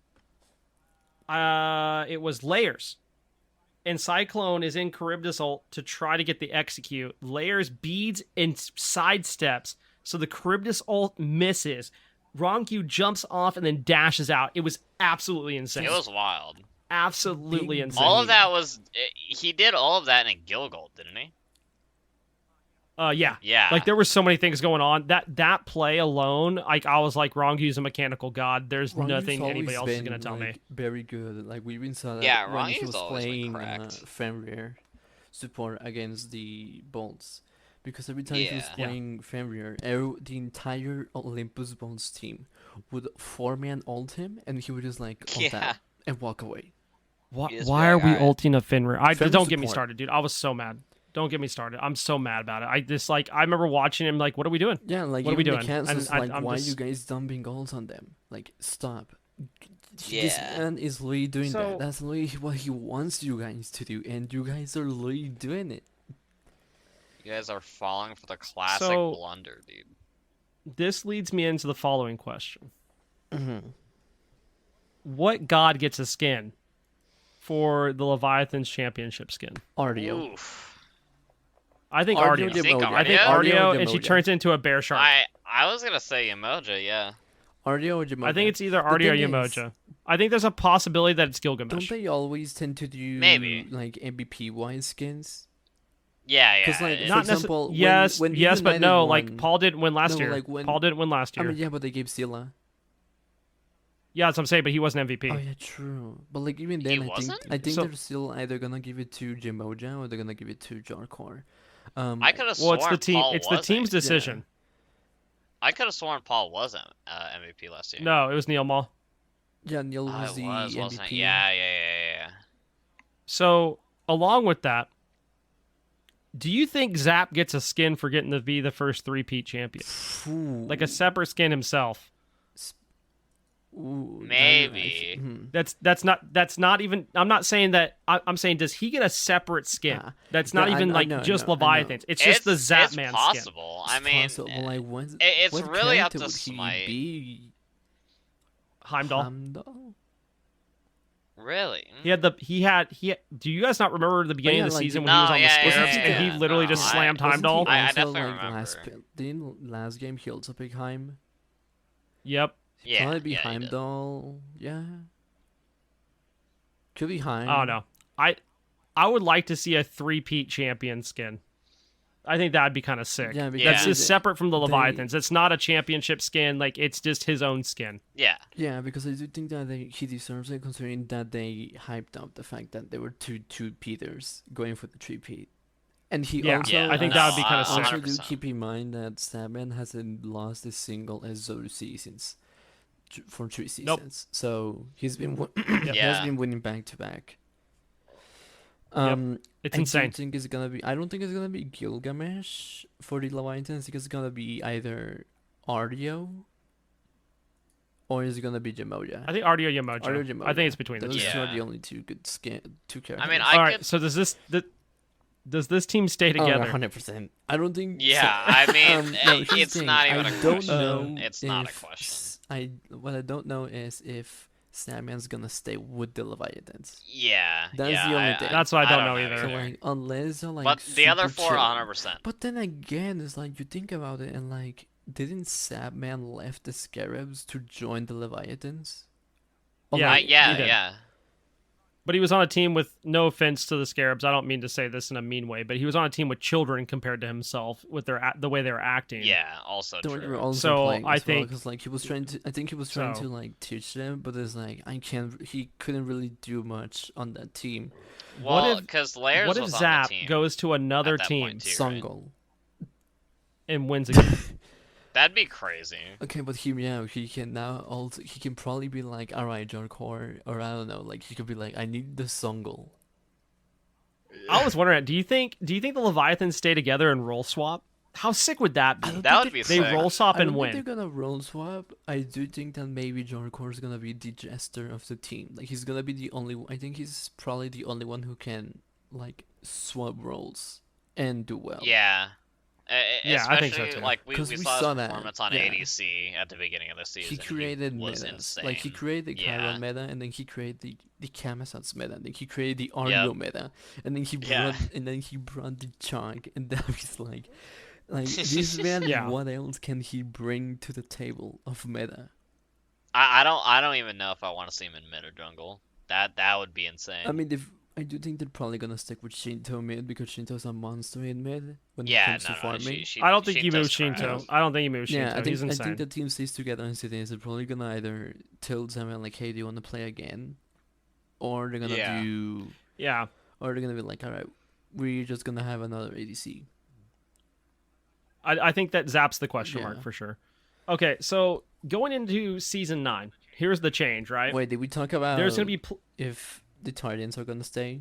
It was layers. And Cyclone is in Charybdis ult to try to get the execute. Layers beads and sidesteps. So the Charybdis ult misses. Rongyu jumps off and then dashes out. It was absolutely insane. It was wild. absolutely Big insane. All of that was he did all of that in Gilgold, didn't he? Yeah. Yeah. Like there were so many things going on. That play alone, like I was like, Rongyu's a mechanical god. There's Rongyu's nothing anybody always else is gonna been, tell me. like, very good. Like we even saw that Yeah, when he Rongyu's was always been playing correct. Fenrir support against the Bolts. Because every time he was Yeah. playing Fenrir, the entire Olympus Bolts team would 4-man ult him, and he would just like ult Yeah. that and walk away. Why, You just be why are like, we "Alright." ulting a Fenrir? Fenrir Don't get me support. started, dude. I was so mad. Don't get me started. I'm so mad about it. I remember watching him like, what are we doing? Yeah, like What are we even doing? the cancels, And like I'm why just- you guys dumping goals on them? Like stop. This Yeah. man is literally doing So- that. That's literally what he wants you guys to do, and you guys are literally doing it. You guys are falling for the classic So- blunder, dude. This leads me into the following question. Mm-hmm. What god gets a skin for the Leviathan's championship skin? Ardio. Oof. I think Ardio Ardio. You think Demoja. I think Ardio? Ardio, and she Demoja. turns into a bear shark. I was gonna say Emoja, yeah. Ardio or Jamoja? I think it's either Ardio or thing is, Yamoja. I think there's a possibility that it's Don't Gilgamesh. they always tend to do Maybe. like MVP wise skins? Yeah, yeah. 'Cause, like, it- for Not example, necessarily. Yes, when yes, but United no. won- Like Paul didn't win last No, year. like, when- Paul didn't win last I year. mean, yeah, but they gave Scylla. Yeah, that's what I'm saying. But he wasn't MVP. Oh yeah, true. But like even He then, wasn't? I think So- they're still either gonna give it to Jamoja or they're gonna give it to Jarkor. I could have Well, sworn it's the team. Paul It's the wasn't. team's decision. I could have sworn Paul wasn't MVP last year. No, it was Neil Maul. Yeah, Neil I was the wasn't MVP. it? Yeah. So along with that, do you think Zap gets a skin for getting to be the first three-peat champion, Ooh. like a separate skin himself? Ooh, Maybe. That's not even. I'm not saying that. I'm saying, does he get a separate skin? Ah, That's yeah, not I even know, like I know, just I know. Leviathans. It's just the Zap Man skin. possible. I mean, possible. Like, what, it's what really up character to would he Smite. be? Heimdall. Heimdall? really. He had. Do you guys not remember the beginning yeah, of the like, season no, when he was on yeah, the yeah, Scarabs yeah, and yeah. he literally No, just I- slammed Wasn't he Heimdall? I also, definitely like, remember. didn't last game he also pick Heim? Yep. Yeah, Probably be yeah, he did. Heimdall. Yeah. Could be Heim. Oh no. I would like to see a three-peat champion skin. I think that'd be kind of sick. Yeah, That's because just separate from the they- Leviathans. It's not a championship skin. Like it's just his own skin. Yeah. Yeah, because I do think that he deserves it, considering that they hyped up the fact that there were two Peters going for the 3-peat. And he Yeah, also, Yeah, I think no, that would be kind of sick. also do 100%. keep in mind that Stabman hasn't lost a single SWC since for 3 Nope. seasons. So he's been he Yeah. has been winning back to back. It's I insane. don't think it's gonna be. I don't think it's gonna be Gilgamesh for the Leviathans. I think it's gonna be either Ardio or is it gonna be Jamoja? I think Ardio Yamoja. Ardio I Jamoja. think it's between the Those two. Yeah. are the only two characters. I mean, All right. could. So does this team stay together? 100%. I don't think. Yeah, I mean, no, here's the it's thing, not even I a don't question. know It's not a if question. What I don't know is if Sandman's gonna stay with the Leviathans. Yeah. That's yeah, the only thing. That's what I don't know either. So like, unless they're like. But the other super four, chill. 100%. But then again, it's like you think about it, and like, didn't Sabman left the Scarabs to join the Leviathans? Or, Yeah, like, Yeah, he did. yeah. But he was on a team with, no offense to the Scarabs, I don't mean to say this in a mean way, but he was on a team with children compared to himself with the way they were acting. Yeah, also they were true. also So, playing I as well, think- because like he was trying to. I think he was trying So- to like teach them, but it's like he couldn't really do much on that team. Well, if- because Layers What if was on Zap the team. goes to another at that team point, too, right? Songol. and wins again? That'd be crazy. Okay, but he can now also he can probably be like, all right, Jarkor, or I don't know, like he could be like, I need the Songol. I was wondering, do you think the Leviathans stay together and roll swap? How sick would that be? That would be They sick. roll swap I and don't win. think they're gonna roll swap. I do think that maybe Jarkor is gonna be the jester of the team. Like he's gonna be the only. I think he's probably the only one who can like swap roles and do well. Yeah. Yeah, I think so, Especially, too. like we 'Cause we saw saw his that, performance on yeah. ADC at the beginning of the season. He created was metas. insane. Like he created the Chiron Yeah. meta, and then he created the Kamazat's meta, and then he created the Argo meta, and then he Yeah. brought the Chunk, and that was like this man. Yeah. What else can he bring to the table of meta? I don't even know if I want to see him in mid or jungle. That would be insane. I mean, I do think they're probably gonna stick with Shinto mid because Shinto's a monster in mid when it yeah, comes to no, farming. I don't think you move Shinto's Shinto. trash. I don't think you move Yeah, Shinto. I think He's insane. the team stays together in cities. They're probably gonna either tilt them and like, hey, do you want to play again, or they're gonna Yeah. do, Yeah. or they're gonna be like, all right, we're just gonna have another ADC. I think that zaps the question mark Yeah. for sure. Okay, so going into season 9, here's the change, right? Wait, did we talk about There's gonna be. if the Titans are gonna stay?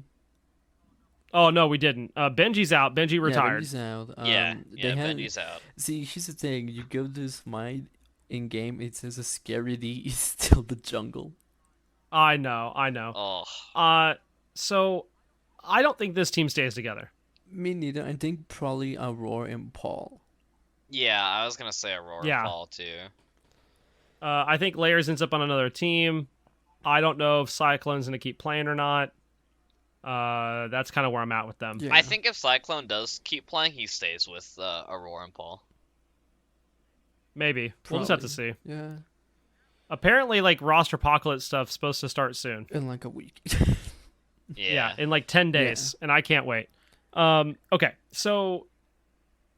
Oh no, we didn't. Benji's out. Benji retired. Yeah, Benji's out. Yeah, they have- Benji's out. See, here's the thing: you go to Smite in game, it says a scary D is still the jungle. I know. Oh, So I don't think this team stays together. Me neither. I think probably Aurora and Paul. yeah, I was gonna say Aurora Yeah. Paul too. I think Layers ends up on another team. I don't know if Cyclone's gonna keep playing or not. That's kind of where I'm at with them. Yeah. I think if Cyclone does keep playing, he stays with Aurora and Paul. Maybe we'll just have to see. Probably. Yeah, Apparently, like roster apocalypse stuff's supposed to start soon. in like a week. Yeah. In like 10 days, and I can't wait. Okay, so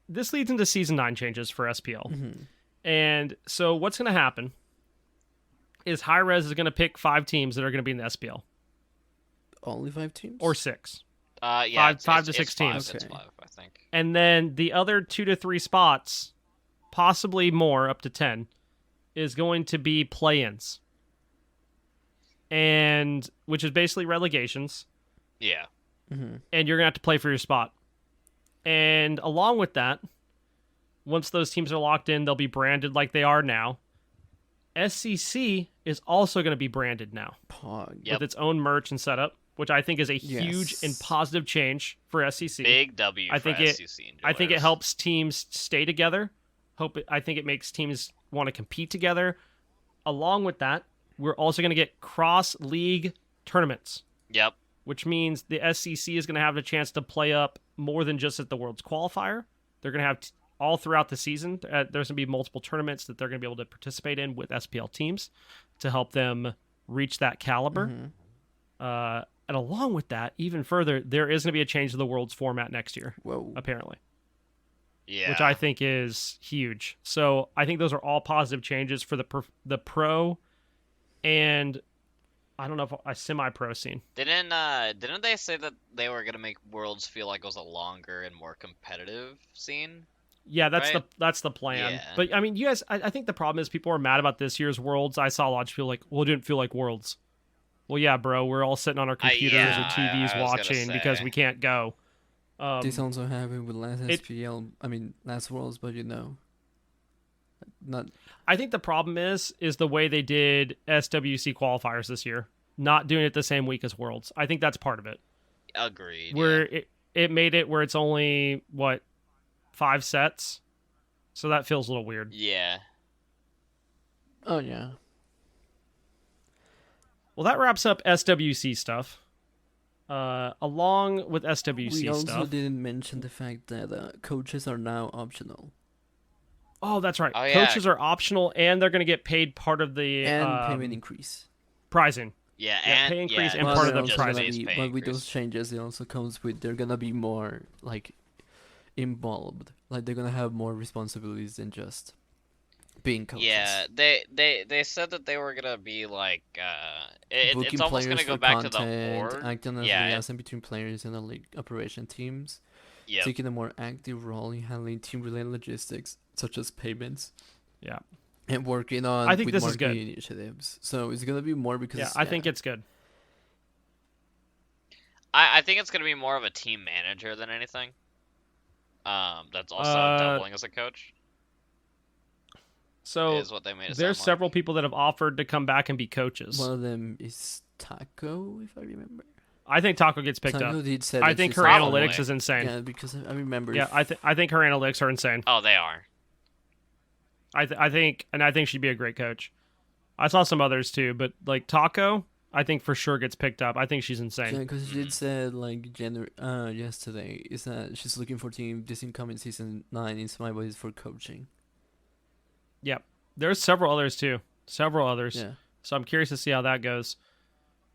this leads into season 9 changes for SPL. Mhm. And so what's going to happen is Hi-Rez is going to pick 5 teams that are going to be in the SPL, Only 5 teams? or 6. Yeah, five to it's 6 five, teams. It's Okay. 5, I think. And then the other 2 to 3 spots, possibly more, up to 10, is going to be play-ins. And which is basically relegations. Yeah. Mm-hmm. And you're going to have to play for your spot. And along with that, once those teams are locked in, they'll be branded like they are now. SCC is also going to be branded now Pog. Yep. with its own merch and setup, which I think is a huge Yes. and positive change for SCC. Big W I for think it- SCC I think it enjoyers. helps teams stay together. I think it makes teams want to compete together. Along with that, we're also going to get cross-league tournaments, Yep. which means the SCC is going to have a chance to play up more than just at the World's Qualifier. They're going to have all throughout the season. There's going to be multiple tournaments that they're going to be able to participate in with SPL teams to help them reach that caliber. Mhm. And along with that, even further, there is going to be a change to the World's format next year, Whoa. apparently, Yeah. which I think is huge. So I think those are all positive changes for the pro and I don't know if a semi-pro scene. Didn't they say that they were gonna make Worlds feel like it was a longer and more competitive scene? Yeah, that's Right? that's the plan. Yeah. But I mean, you guys, I think the problem is people are mad about this year's Worlds. I saw a lot of people like, well, it didn't feel like Worlds. Well, yeah, bro, we're all sitting on our computers yeah, or TVs I was gonna watching because say. we can't go. This also happened with last it- SPL. I mean, last Worlds, but not. I think the problem is the way they did SWC qualifiers this year, not doing it the same week as Worlds. I think that's part of it. Agreed. Where it made it where it's only 5 sets, so that feels a little weird. Yeah. Oh yeah. Well, that wraps up SWC stuff. Along with SWC We also stuff. didn't mention the fact that coaches are now optional Oh, that's right. Oh, yeah. Coaches are optional, and they're going to get paid part of the and payment increase. prizing. Yeah, Yeah, and pay increase and But part of they're the also gonna prizing. be- But with those changes, it also comes with they're gonna be more like involved. Like they're gonna have more responsibilities than just being coaches. Yeah, they said that they were gonna be like it's Booking almost players gonna go for back to the content, board. acting as Yeah, liaison between players and the league operation teams, Yep. taking a more active role in handling team-related logistics such as payments. Yeah. And working on I think with this is good. marketing initiatives. So it's gonna be more because Yeah, I think it's good. I think it's gonna be more of a team manager than anything. That's also doubling as a coach. So Is what they made it there's sound several like. people that have offered to come back and be coaches. one of them is Taco, if I remember. I think Taco gets picked Taco up. did say I that think she's her not- Probably. analytics is insane. Yeah, because I remember. Yeah, I think her analytics are insane. Oh, they are. I think she'd be a great coach. I saw some others too, but like Taco, I think for sure gets picked up. I think she's insane. Yeah, because she did said like yesterday is that she's looking for team this incoming season 9 in Smite Boys for coaching. Yep. There's several others too. Several others. Yeah. So I'm curious to see how that goes.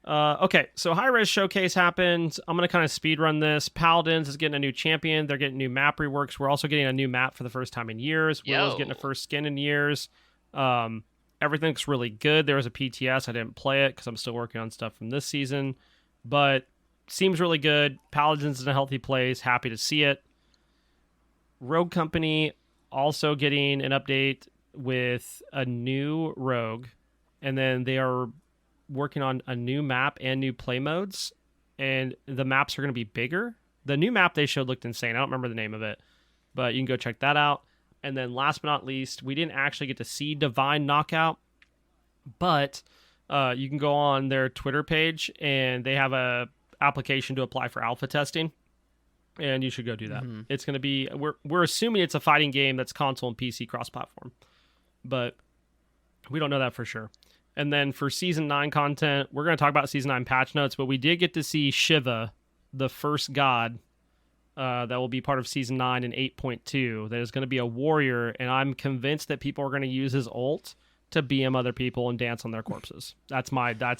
Okay, so Hi-Rez Showcase happened. I'm going to kind of speed run this. Paladins is getting a new champion. They're getting new map reworks. We're also getting a new map for the first time in years. Willow's getting a first skin in years. Everything looks really good. There was a PTS. I didn't play it because I'm still working on stuff from this season. But seems really good. Paladins in a healthy place. Happy to see it. Rogue Company also getting an update with a new rogue. And then they are working on a new map and new play modes, and the maps are going to be bigger. The new map they showed looked insane. I don't remember the name of it, but you can go check that out. And then last but not least, we didn't actually get to see Divine Knockout, but you can go on their Twitter page and they have a application to apply for alpha testing, and you should go do that. It's going to be, we're assuming it's a fighting game that's console and PC cross-platform, but we don't know that for sure. And then for Season 9 content, we're going to talk about Season 9 patch notes, but we did get to see Shiva, the first god, that will be part of Season 9 and 8.2. That is going to be a warrior, and I'm convinced that people are going to use his ult to BM other people and dance on their corpses. That's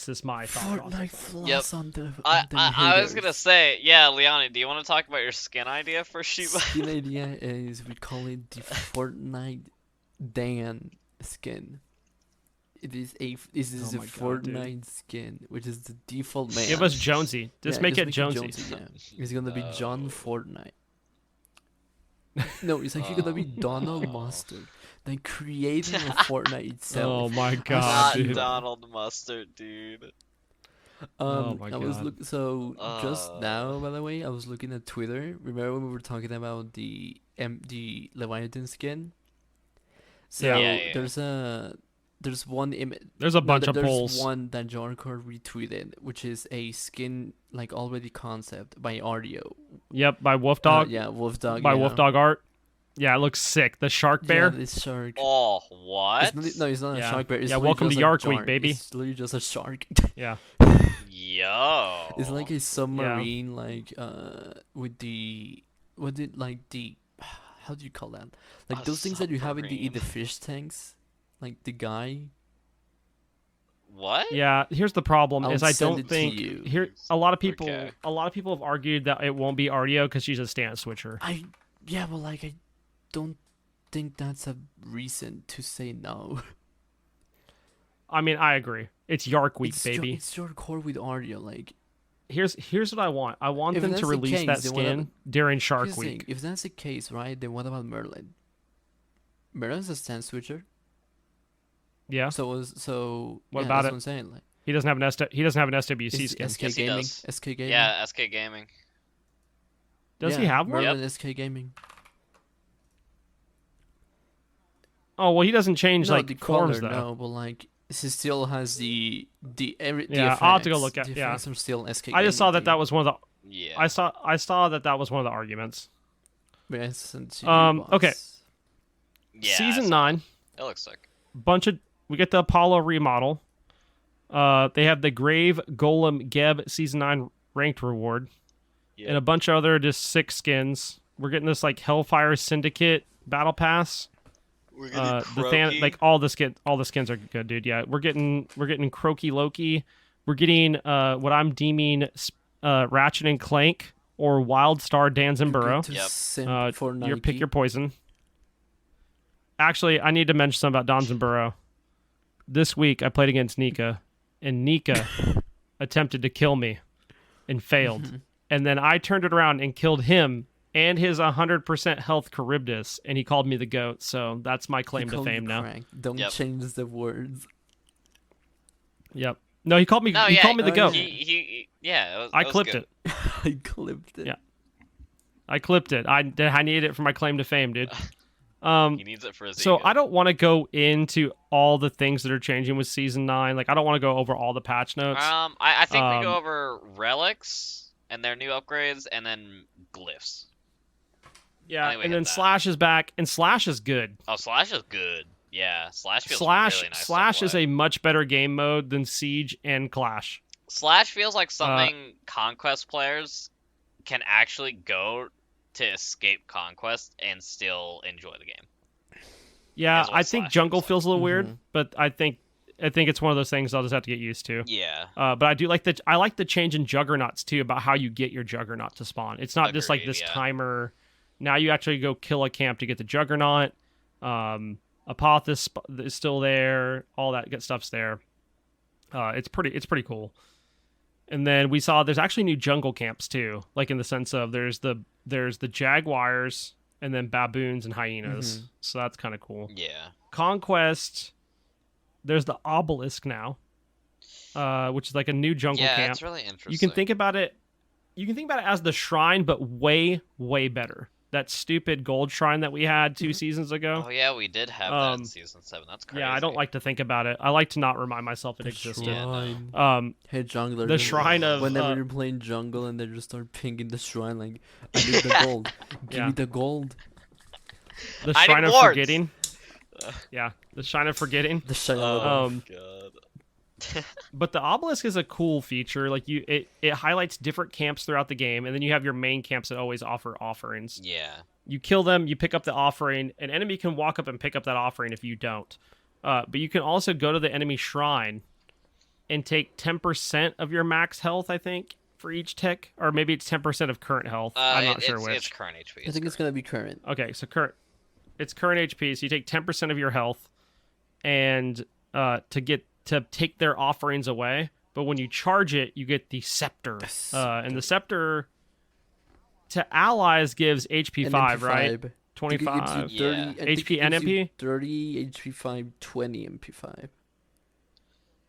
just my thought process. Floss on the I was haters. gonna say, yeah, Liani, do you want to talk about your skin idea for Shiva? Skin idea is we call it the Fortnite Dan skin. This is Oh a my God, Fortnite skin, which is the default man. Give us Jonesy. Just make it Jonesy. Yeah. It's gonna be John Fortnite. No, it's actually gonna be Donald Mustard. Then creating a Fortnite itself. Oh my Not God, dude. Donald Mustard, dude. Oh my I was God. just now, by the way, I was looking at Twitter. Remember when we were talking about the Leviathan skin? So Yeah. there's one image. There's a bunch of polls. There's one that Jarkor retweeted, which is a skin like already concept by Ardio. Yep, by Wolf Dog. Yeah, Wolf Dog. By yeah. Wolf Dog art. Yeah, it looks sick. The shark bear. Yeah, this shark. Oh, what? It's not Yeah. a shark bear. It's Yeah, literally welcome to just a Yark Week, shark. baby. It's literally just a shark. Yeah. Yo. It's like a submarine, like with the how do you call that? Like A those things that you have in submarine. the fish tanks, like the guy. What? Yeah, here's the problem: I'll is I send don't it to think you. here a lot of people Okay. have argued that it won't be Ardio because she's a stance switcher. Yeah, but like I don't think that's a reason to say no. I mean, I agree. It's Yark Week, baby. It's your core with Arya. Like Here's what I want. I want If them that's to the release case, that then what skin during here's Shark the thing, Week. if that's the case, right? Then what about Merlin? Merlin's a stand switcher. Yeah. So What yeah, about that's it? what I'm saying. Like, He doesn't have an SWC is skin. SK Yes, he Gaming? does. SK Gaming. Yeah, SK Gaming. Does he Yeah, have one? Merlin SK Gaming. Oh well, he doesn't change No, like the forms color, though. no, but like he still has the Yeah, I'll have to go look at- the yeah. effects are still SK. I just saw Gaming that was one of the. Yeah. I saw that was one of the arguments. But I sent to you, Okay. boss. Yeah. Season 9, It looks sick. we get the Apollo remodel. They have the Grave Golem Geb Season 9 ranked reward. Yeah. And a bunch of other just sick skins. We're getting this like Hellfire Syndicate battle pass. We're All the skins are good, dude. Yeah, we're getting Croaky Loki. We're getting what I'm deeming Ratchet and Clank or Wild Star Danzenborough. To Yep. simp for Nike. Pick your poison. Actually, I need to mention something about Danzenborough. This week I played against Nika, and Nika attempted to kill me and failed. And then I turned it around and killed him and his 100% health Charybdis, and he called me the GOAT, so that's my claim He to called fame you now. crank. Don't Yep. change the words. Yep. No, he called me No, he yeah, called me the oh, GOAT. yeah. He yeah. It was, I it was clipped good. it. I clipped it. Yeah. I clipped it. I needed it for my claim to fame, dude. He needs it for his So ego. I don't want to go into all the things that are changing with Season 9. Like, I don't want to go over all the patch notes. I think we go Um, over relics and their new upgrades, and then glyphs. Yeah, I think we and hit then that. Slash is back, and Slash is good. Oh, Slash is good. Yeah, Slash feels Slash really nice to Slash is play. a much better game mode than Siege and Clash. Slash feels like something Conquest players can actually go to escape Conquest and still enjoy the game. Yeah, Is what I think Slash Jungle feels like. feels a little Mhm. weird, but I think I think it's one of those things I'll just have to get used to. Yeah. But I do like the change in Juggernauts too about how you get your Juggernaut to spawn. It's not just like Agreed, this yeah. timer. Now you actually go kill a camp to get the Juggernaut. Apophis is still there. All that good stuff's there. It's pretty cool. And then we saw there's actually new jungle camps too, like in the sense of there's the jaguars and then baboons and hyenas. Mhm. So that's kind of cool. Yeah. Conquest, there's the obelisk now, which is like a new jungle Yeah, camp. it's really interesting. You can think about it. You can think about it as the shrine, but way better. That stupid gold shrine that we had 2 seasons ago. Oh yeah, we did have that in season 7. That's crazy. Yeah, I don't like to think about it. I like to not remind myself it The existed. shrine. Hey, jungler. the shrine of whenever you're playing jungle and they just start pinging the shrine like, I need the gold. Give Yeah. me the gold. the I shrine need of wards. forgetting. Yeah, the shrine of forgetting. The shrine. God. But the obelisk is a cool feature. Like it highlights different camps throughout the game, and then you have your main camps that always offer offerings. Yeah. You kill them, you pick up the offering. An enemy can walk up and pick up that offering if you don't. But you can also go to the enemy shrine and take 10% of your max health, I think, for each tick. Or maybe it's 10% of current health. I'm not sure which. It's current HP. I think it's gonna be current. Okay, so it's current HP, so you take 10% of your health and to take their offerings away. But when you charge it, you get the scepter. And the scepter to allies gives HP 5, right? 25. Yeah. HP and MP? 30 HP 5, 20 MP 5.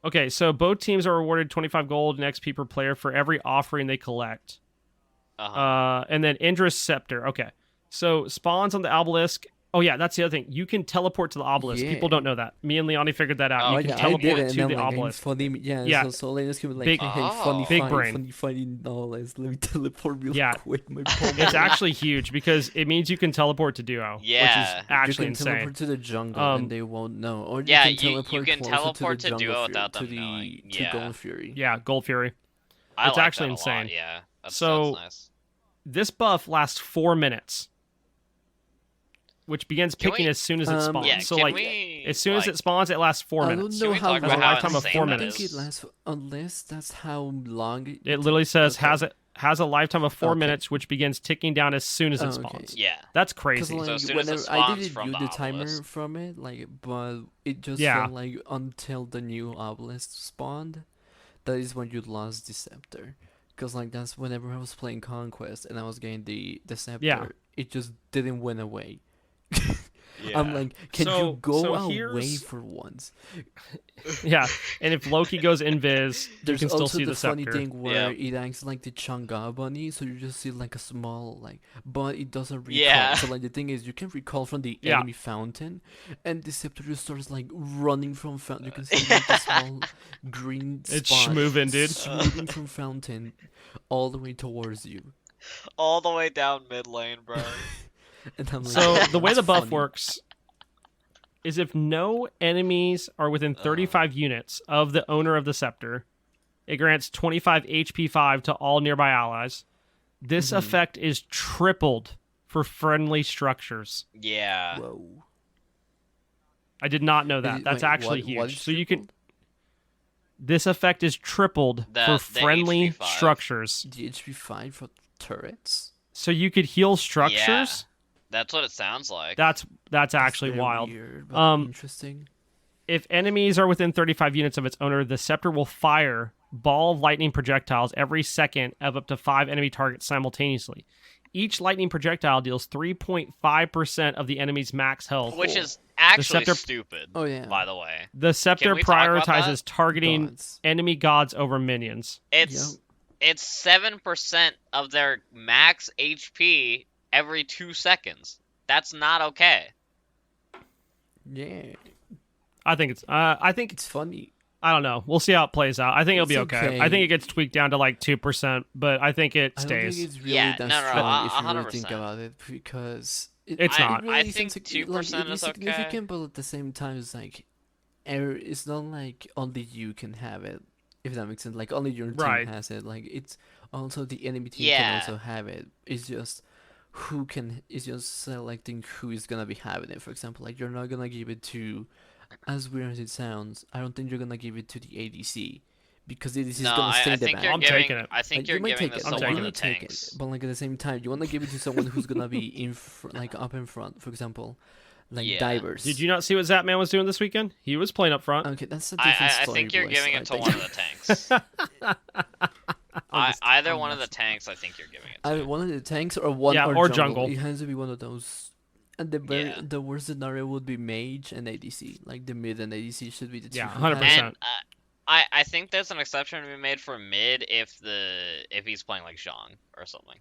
Okay, so both teams are awarded 25 gold and XP per player for every offering they collect. And then Indra's Scepter. Okay. So spawns on the obelisk. Oh, yeah, that's the other thing. You can teleport to the obelisk. Yeah. People don't know that. Me and Liani figured that out. Oh, you Oh, can yeah, I teleport did it, to and the I'm like, obelisk. funny, yeah, Yeah. so Lena's gonna be like, Big- hey, Oh. funny Big fight, brain. funny, no, let me teleport real Yeah. quick, my It's actually huge because it means you can teleport to Duo, Yeah. which is actually you can insane. teleport to the jungle and they won't know. Or Yeah, you you can teleport, can closer teleport to, to the Duo jungle without fury, them knowing. to Yeah. Gold Fury. Yeah, Gold Fury. I It's like actually that a lot, insane. Yeah. That So- sounds nice. This buff lasts 4 minutes, which begins Can picking we- as soon as it spawns. Yeah, so can like, we, as soon as like, it spawns, it lasts 4 I minutes. don't know we how talk There's about a how lifetime of insane 4 that I minutes. think it lasts, unless that's how long It literally says okay. has a lifetime of 4 Okay. minutes, which begins ticking down as soon as it Oh, okay. spawns. Yeah. That's Because crazy. like So as soon as it whenever I spawns didn't from do the the timer obelisk. from it, like, but it just Yeah. felt like until the new obelisk spawned, that is when you lost the scepter. Because like that's whenever I was playing Conquest and I was getting the scepter, Yeah. it just didn't went away. Yeah. I'm like, can So- you go so away here's- for once? Yeah, and if Loki goes invis, you There's can still also see the the funny scepter. thing where it acts like the Chang'e bunny, so you just see like a small like, but it doesn't recall. Yeah. So like the thing is, you can recall from the Yeah. enemy fountain, and the scepter just starts like running from fountain. You can see like a small green It's spot schmoving, dude. schmoving from fountain all the way towards you. All the way down mid lane, bro. And I'm like, So the way the "That's buff funny." works is if no enemies are within 35 units of the owner of the scepter, it grants 25 HP 5 to all nearby allies. This Mhm. effect is tripled for friendly structures. Yeah. Whoa. I did not know Is that. it- That's wait, actually what huge. is So you can. tripled? This effect is tripled The for friendly HP 5. structures. The HP 5 for turrets. So you could heal structures. That's what it sounds like. That's That's actually very wild. Weird, but Um, interesting. If enemies are within 35 units of its owner, the scepter will fire ball of lightning projectiles every second of up to 5 enemy targets simultaneously. Each lightning projectile deals 3.5% of the enemy's max health. Which is actually scepter- stupid, Oh yeah. by the way. The scepter we talk about prioritizes targeting Gods. enemy gods over minions. It's 7% of their max HP every 2 seconds. That's not okay. Yeah, I think it's funny. I don't know. We'll see how it plays out. I think it'll be It's okay. okay. I think it gets tweaked down to like 2%, but I think it I don't think stays. it's really Yeah, that no, no, strong if you really 100%. think about it, because It's not. It really I seems think like, 2% it is okay. significant, but at the same time, it's like, it's not like only you can have it, if that makes sense. Like only your team Right. has it. Like it's also the enemy team Yeah. can also have it. It's just who can. It's just selecting who is gonna be having it. For example, like you're not gonna give it to as weird as it sounds, I don't think you're gonna give it to the ADC because the ADC is No, gonna stay I in the think back. you're I'm giving. taking it. I think Like, you're you might giving take it. this I'm to one taking of you the might take tanks. it, but like at the same time, you want to give it to someone who's gonna be like up in front, for example, like Yeah. divers. Did you not see what Zapman was doing this weekend? He was playing up front. Okay, that's a different I story. think you're boys. giving I it to think- one of the tanks. Either one of the tanks, I think you're giving it to. One of the tanks or one Yeah, or, or jungle. jungle. It has to be one of those. And the worst scenario would be mage and ADC. Like the mid and ADC should be the two. Yeah, who 100%. have- And I think there's an exception to be made for mid if he's playing like Zhang or something.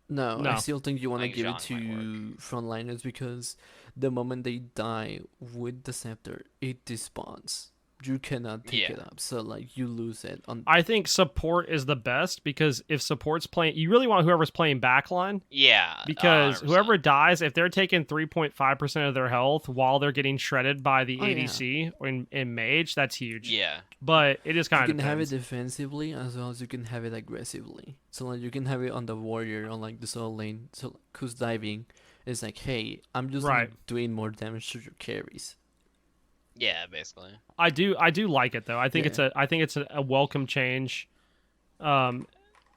No, No. I still think you want to think give it Zhang might to frontliners because the moment they die with the scepter, it despawns. You cannot pick Yeah. it up, so like you lose it on. I think support is the best because if support's playing, you really want whoever's playing backline Yeah. because 100%. whoever dies, if they're taking 3.5% of their health while they're getting shredded by the Oh, yeah. ADC or in mage, that's huge. Yeah. But it is You kind can of have it defensively as well as you can have it aggressively. So like you can have it on the warrior on like the solo lane, so who's diving. It's like, hey, I'm just Right. like, doing more damage to your carries. Yeah, basically. I do like it though. I think it's a welcome change. I'm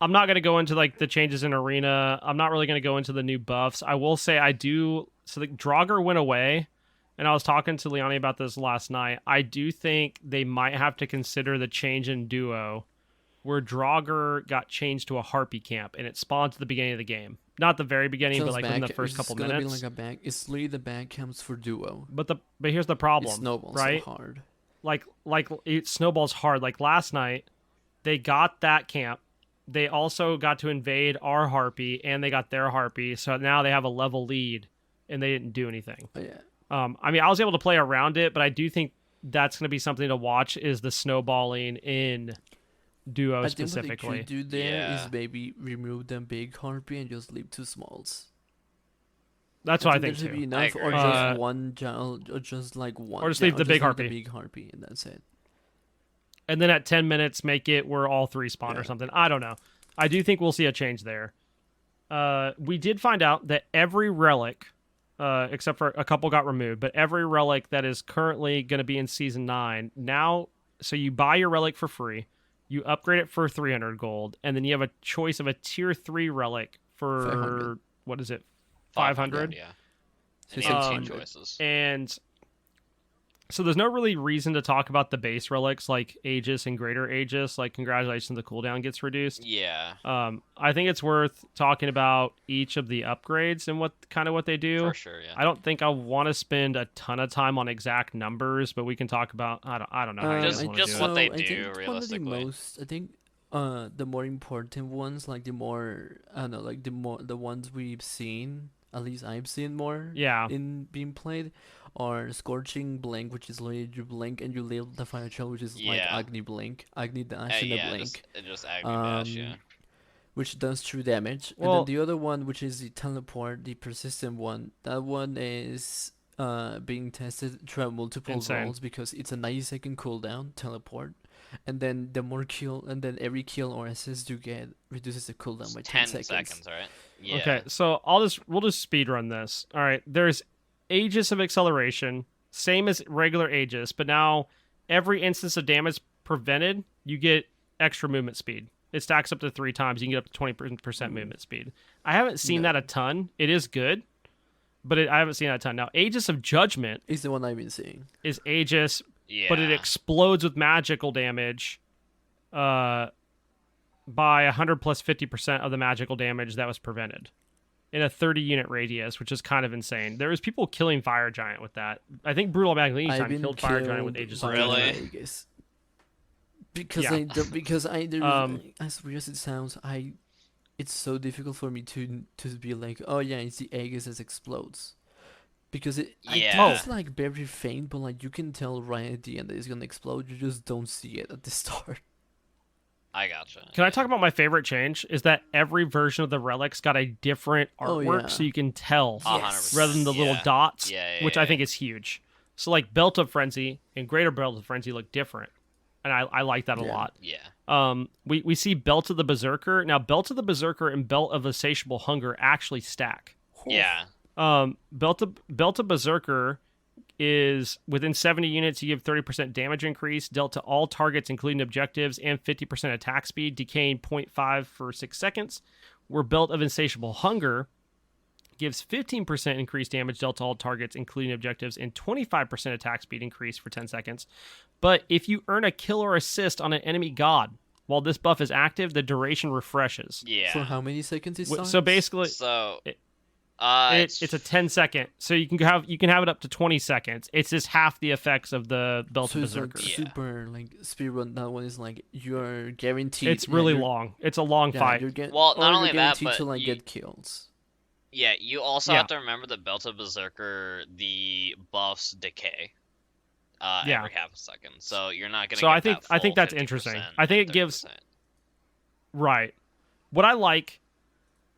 not going to go into like the changes in arena. I'm not really going to go into the new buffs. I will say I do. So the Draugr went away, and I was talking to Liani about this last night. I do think they might have to consider the change in duo, where Draugr got changed to a Harpy camp, and it spawned at the beginning of the game. Not the very beginning, So but it's like within the back- first it's couple gonna minutes. be like a back. It's literally the back camps for duo. But here's the It problem, snowballs right? so hard. like it snowballs hard. Like last night, they got that camp. They also got to invade our Harpy, and they got their Harpy. So now they have a level lead, and they didn't do anything. But yeah. I mean, I was able to play around it, but I do think that's going to be something to watch. Is the snowballing in duo I think what specifically? they could do there is Yeah. maybe remove the big harpy and just leave two smalls. That's what I there think should be too. enough, or agree. just one or just like one. Or just leave the big harpy. big harpy, and that's it. And then at 10 minutes, make it where all three spawn or Yeah. something. I don't know. I do think we'll see a change there. We did find out that every relic, except for a couple got removed, but every relic that is currently going to be in Season 9, now, so you buy your relic for free, you upgrade it for 300 gold, and then you have a choice of a Tier 3 relic for, 500. what is it, 500? Yeah. So And it's you have 600. two choices. And so there's no really reason to talk about the base relics like Aegis and Greater Aegis. Like, congratulations, the cooldown gets reduced. Yeah. I think it's worth talking about each of the upgrades and what they do. For sure. Yeah. I don't think I want to spend a ton of time on exact numbers, but we can talk about. I don't know how you Just- guys want just to do what it. they I do, think realistically. One of the most, I think, the more important ones, like the more, I don't know, like the ones we've seen, at least I've seen more. Yeah. In being played, are Scorching Blink, which is literally you blink and you leave the fire trail, which is like Yeah. Agni Blink, Agni Dash, and yeah. a Blink, Just Agni Dash. Yeah. which does true damage. And Well- then the other one, which is the Teleport, the persistent one, that one is being tested throughout multiple Insane. rolls because it's a 90-second cooldown teleport, and then every kill or assist you get reduces the cooldown by 10 seconds. right? Yeah. Okay, so we'll just speed run this. All right, there's Aegis of Acceleration, same as regular Aegis, but now every instance of damage prevented, you get extra movement speed. It stacks up to 3 times. You can get up to 20% movement speed. I haven't seen No. that a ton. It is good, but I haven't seen that a ton. Now, Aegis of Judgment Is the one I've been seeing. is Aegis, Yeah. but it explodes with magical damage by 100 plus 50% of the magical damage that was prevented in a 30-unit radius, which is kind of insane. There was people killing Fire Giant with that. I think Brutal Magni I've time been killed Fire Giant with killed Aegis. by of Judgment. Really? Vegas. Because Yeah. as weird as it sounds, it's so difficult for me to be like, oh yeah, it's the Aegis that explodes. Because I think Yeah. it's like very faint, but like you can tell right at the end that it's gonna explode. You just don't see it at the start. I gotcha. Can I talk about my favorite change? Is that every version of the relics got a different Oh, artwork, yeah. so you can tell Yes. rather than the little Yeah. dots, Yeah, which yeah, I think is huge. So like Belt of Frenzy and Greater Belt of Frenzy look different, and I like that a Yeah. lot. Yeah. We see Belt of the Berserker. Now, Belt of the Berserker and Belt of Insatiable Hunger actually stack. Yeah. Belt of Berserker is within 70 units, you give 30% damage increase dealt to all targets, including objectives, and 50% attack speed, decaying 0.5 for 6 seconds. Where Belt of Insatiable Hunger gives 15% increased damage dealt to all targets, including objectives, and 25% attack speed increase for 10 seconds. But if you earn a kill or assist on an enemy god while this buff is active, the duration refreshes. Yeah. For how many seconds it starts? So basically, So it's a 10-second. So you can have it up to 20 seconds. It's just half the effects of the Belt of it's Berserker. like super like speedrun. That one is like you're guaranteed. It's really you're- long. It's a long fight. Well, not or only you're that, guaranteed but to like you- get kills. Yeah, you also Yeah. have to remember the Belt of Berserker, the buffs decay Yeah. every half a second. So you're not going to So get I think- that I think full that's interesting. 50% I think and it gives- 30%. Right. What I like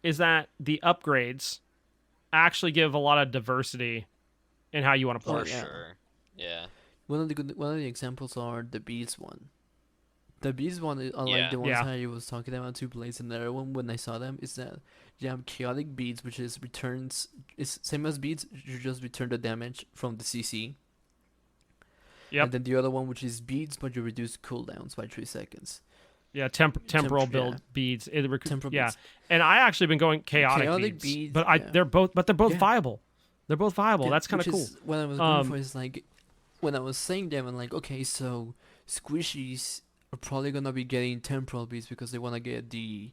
is that the upgrades actually give a lot of diversity in how you want to play. For yeah. sure. Yeah. One of the examples are the beads one. The beads one, unlike Yeah. the ones Yeah. I was talking about to Blaze and the other one when I saw them, is that you have chaotic beads, which is returns. It's same as beads. You just return the damage from the CC. Yep. And then the other one, which is beads, but you reduce cooldowns by 3 seconds. Yeah, temporal Temp- build yeah. beads. Temporal yeah, beads. and I actually been going chaotic, Chaotic beads, beads, but yeah. they're both Yeah. viable. They're both viable. Yeah, That's kind of which cool. is what I was going Um, for is like when I was saying them, I'm like, okay, so squishies are probably gonna be getting temporal beads because they want to get the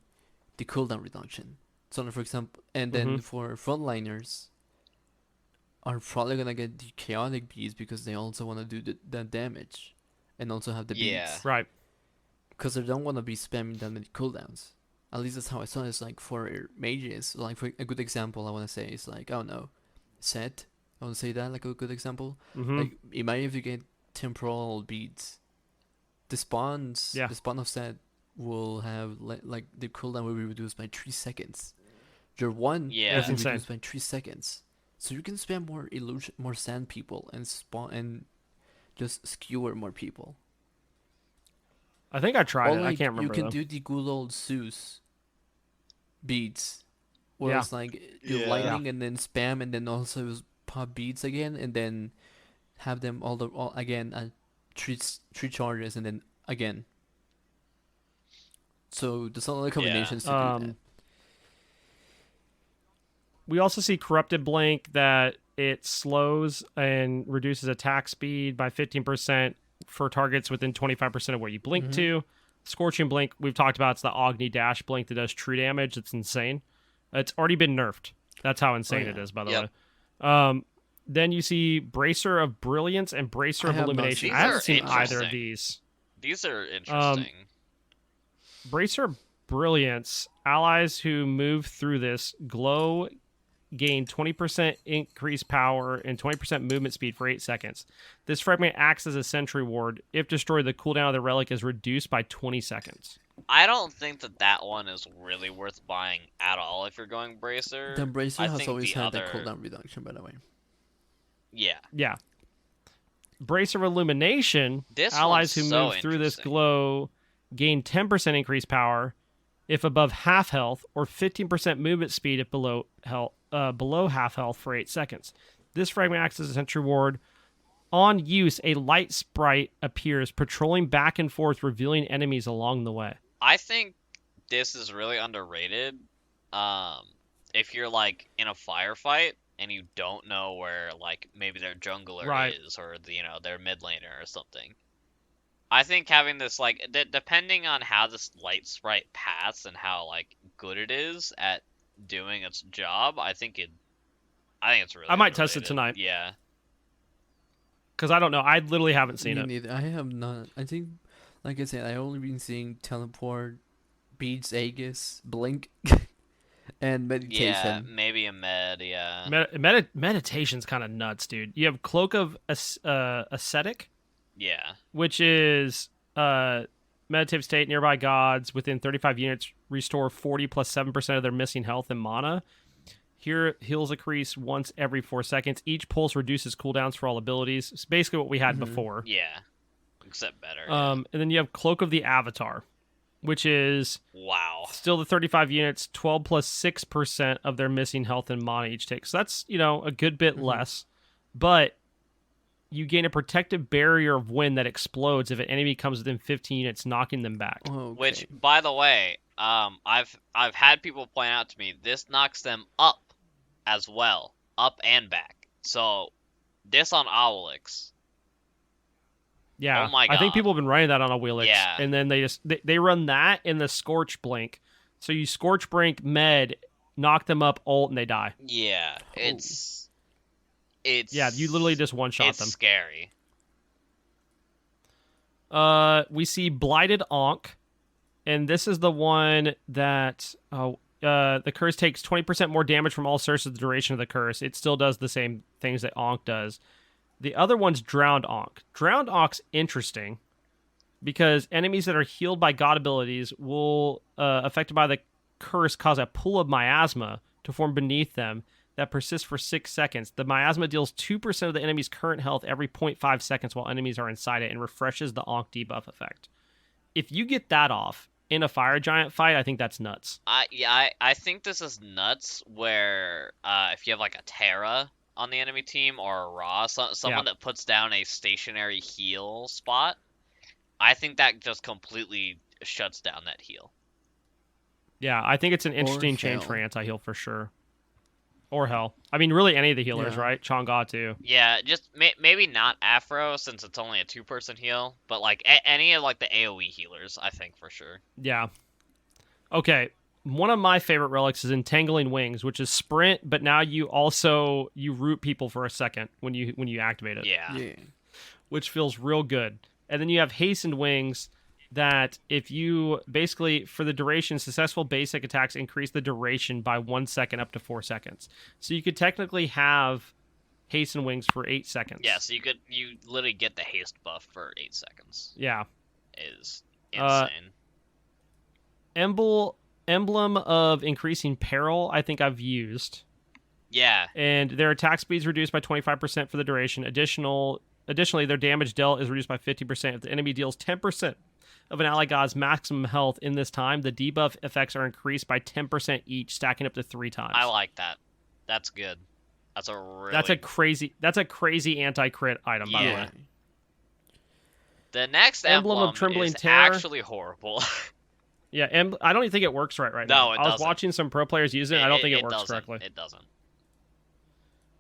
cooldown reduction. So for example, and then Mhm. for frontliners are probably gonna get the chaotic beads because they also want to do the damage and also have the Yeah. beads Right. because they don't want to be spamming that many cooldowns. At least that's how I saw it. It's like for mages, like for a good example, I want to say is like, I don't know, set. I want to say that like a good example. Hmm. Like imagine if you get temporal beads, the spawn of set will have like the cooldown will be reduced by 3 seconds. Your one Yeah. will That's be insane. reduced by 3 seconds. So you can spam more illusion, more sand people, and spawn and just skewer more people. I think I tried Or it. I like, can't remember. You can though. do the good old Zeus beads, where Yeah. it's like do Yeah. lightning and then spam and then also pop beads again and then have them all again at three charges and then again. So there's some other combinations to do that. We also see Corrupted Blink that it slows and reduces attack speed by 15% for targets within 25% of where you blink Mhm. to. Scorching Blink, we've talked about, it's the Agni Dash Blink that does true damage. It's insane. It's already been nerfed. That's how insane it yeah. is, by the Yep. way. Then you see Bracer of Brilliance and Bracer I of have not Illumination. seen I haven't these. seen either of Interesting. these. These are interesting. Bracer of Brilliance, allies who move through this glow gain 20% increased power and 20% movement speed for 8 seconds. This fragment acts as a sentry ward. If destroyed, the cooldown of the relic is reduced by 20 seconds. I don't think that one is really worth buying at all if you're going Bracer. The Bracer I has think always the had that other- cooldown reduction, by the way. Yeah. Yeah. Bracer of Illumination, This allies who one's so move through this interesting. glow gain 10% increased power if above half health, or 15% movement speed if below half health for 8 seconds. This fragment acts as a sentry ward. On use, a light sprite appears, patrolling back and forth, revealing enemies along the way. I think this is really underrated. If you're like in a firefight and you don't know where like maybe their jungler Right. is or their mid laner or something. I think having this like depending on how this light sprite paths and how like good it is at doing its job, I think it's really I might test it underrated. tonight. Yeah. Because I don't know. I literally haven't seen Me it. neither. I have not. I think, like I said, I only been seeing teleport, beads, Aegis, blink, and Yeah, meditation. maybe a med, yeah. Meditation's kind of nuts, dude. You have Cloak of Ascetic, Yeah. which is meditative state. Nearby gods within 35 units restore 40 plus 7% of their missing health and mana. Here, heals increase once every 4 seconds. Each pulse reduces cooldowns for all abilities. It's basically what we had before. Yeah. Except better. And then you have Cloak of the Avatar, which is Wow. still the 35 units, 12 plus 6% of their missing health and mana each take. So that's, a good bit less. But you gain a protective barrier of wind that explodes if an enemy comes within 15 units, knocking them back. Okay. Which, by the way, I've had people point out to me this knocks them up as well, up and back. So this on Owlix. Yeah, Oh my I think God. people have been running that on a Wheelix, Yeah. and then they run that in the Scorch Blink. So you Scorch Blink med, knock them up, ult, and they die. Yeah, it's Yeah, you literally just one shot it's them. scary. We see Blighted Ankh, and this is the one that the curse takes 20% more damage from all sources of the duration of the curse. It still does the same things that Ankh does. The other one's Drowned Ankh. Drowned Ankh's interesting because enemies that are healed by god abilities will, affected by the curse, cause a pool of miasma to form beneath them that persists for 6 seconds. The miasma deals 2% of the enemy's current health every 0.5 seconds while enemies are inside it and refreshes the Ankh debuff effect. If you get that off in a fire giant fight, I think that's nuts. I think this is nuts where if you have like a Terra on the enemy team or a Ra, someone that puts down a stationary heal spot, I think that just completely shuts down that heal. Yeah, I think it's an interesting change for anti-heal for sure. Or Hell. I mean, really any of the healers, right? Chang'e too. Yeah, just maybe not Afro since it's only a 2-person heal, but like any of like the AoE healers, I think for sure. Yeah. Okay, one of my favorite relics is Entangling Wings, which is sprint, but now you root people for a second when you activate it. Yeah. Which feels real good. And then you have Hastened Wings that if you basically, for the duration, successful basic attacks increase the duration by 1 second up to 4 seconds. So you could technically have Hastened Wings for 8 seconds. Yeah, so you literally get the haste buff for 8 seconds. Yeah. Is insane. Emblem of Increasing Peril, I think I've used. Yeah. And their attack speed is reduced by 25% for the duration. Additionally, their damage dealt is reduced by 50%. If the enemy deals 10% of an ally god's maximum health in this time, the debuff effects are increased by 10% each, stacking up to 3 times. I like that. That's good. That's a crazy anti-crit item, by the way. The next Emblem of Trembling is Terror. actually horrible. Yeah, I don't even think it works right No, now. it I was doesn't. watching some pro players use it. I don't think it works correctly. It doesn't.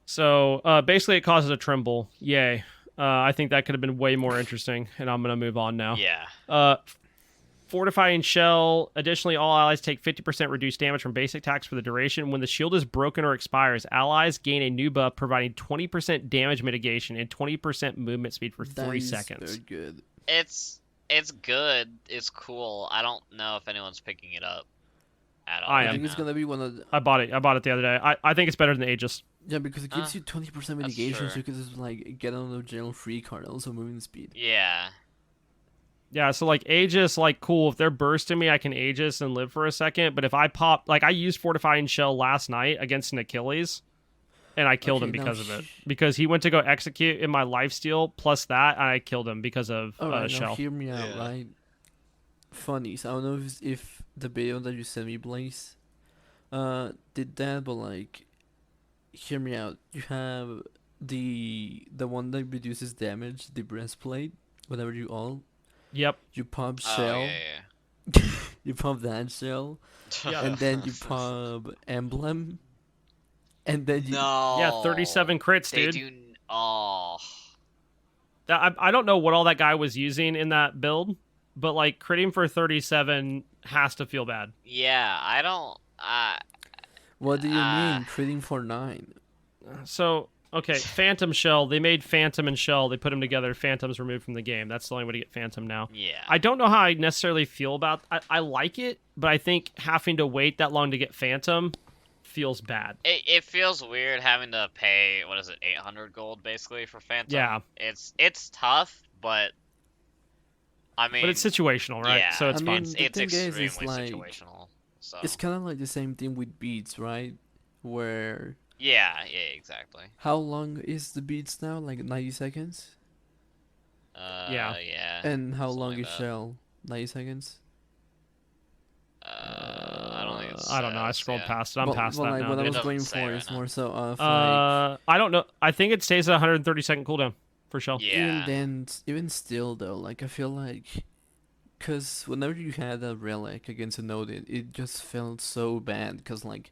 So basically, it causes a tremble. Yay. I think that could have been way more interesting, and I'm going to move on now. Yeah. Fortifying Shell. Additionally, all allies take 50% reduced damage from basic attacks for the duration. When the shield is broken or expires, allies gain a new buff providing 20% damage mitigation and 20% movement speed for 3 seconds. Very good. It's good. It's cool. I don't know if anyone's picking it up at all. I I am. think it's gonna be one of the... I bought it the other day. I think it's better than the Aegis. Yeah, because it gives you 20% mitigation, so true. you can just like get on the jail free card, also moving speed. Yeah. Yeah, so like Aegis, like cool. If they're bursting me, I can Aegis and live for a second. But if I pop, like I used Fortifying Shell last night against an Achilles, and I killed him because of it. Because he went to go execute in my lifesteal plus that, and I killed him because of Alright, now Shell. hear me out, right? Funny, so I don't know if the video that you sent me, Blaze, did that, but like, hear me out. You have the one that reduces damage, the breastplate, whatever you all. Yep. You pump Oh, shell. yeah. You pump that shell, Yeah. and then you pump emblem, and then you No. Yeah, 37 crits, They dude. do. Oh. I don't know what all that guy was using in that build, but like critting for 37 has to feel bad. Yeah. I don't. What do you mean? Critting for 9. So, okay, Phantom Shell. They made Phantom and Shell. They put them together. Phantom's removed from the game. That's the only way to get Phantom now. Yeah. I don't know how I necessarily feel about... I like it, but I think having to wait that long to get Phantom feels bad. It feels weird having to pay, what is it, 800 gold basically for Phantom. Yeah. It's tough, but I mean, But it's situational, right? yeah, So it's I fun. mean, it's the thing is, extremely it's like- situational. So It's kind of like the same thing with beats, right? Where yeah, exactly. how long is the beats now? Like 90 seconds? Yeah. Yeah. And how something long like is that. shell? 90 seconds? I don't think it's. I don't know. I scrolled past it. I'm Well, past well, that like, now. what I dude. was doesn't going say for right is now. more so of like, I don't know. I think it stays at 130-second cooldown. for sure. Yeah. Even still though, like I feel like, cause whenever you had a relic against an Odin, it just felt so bad. Cause like,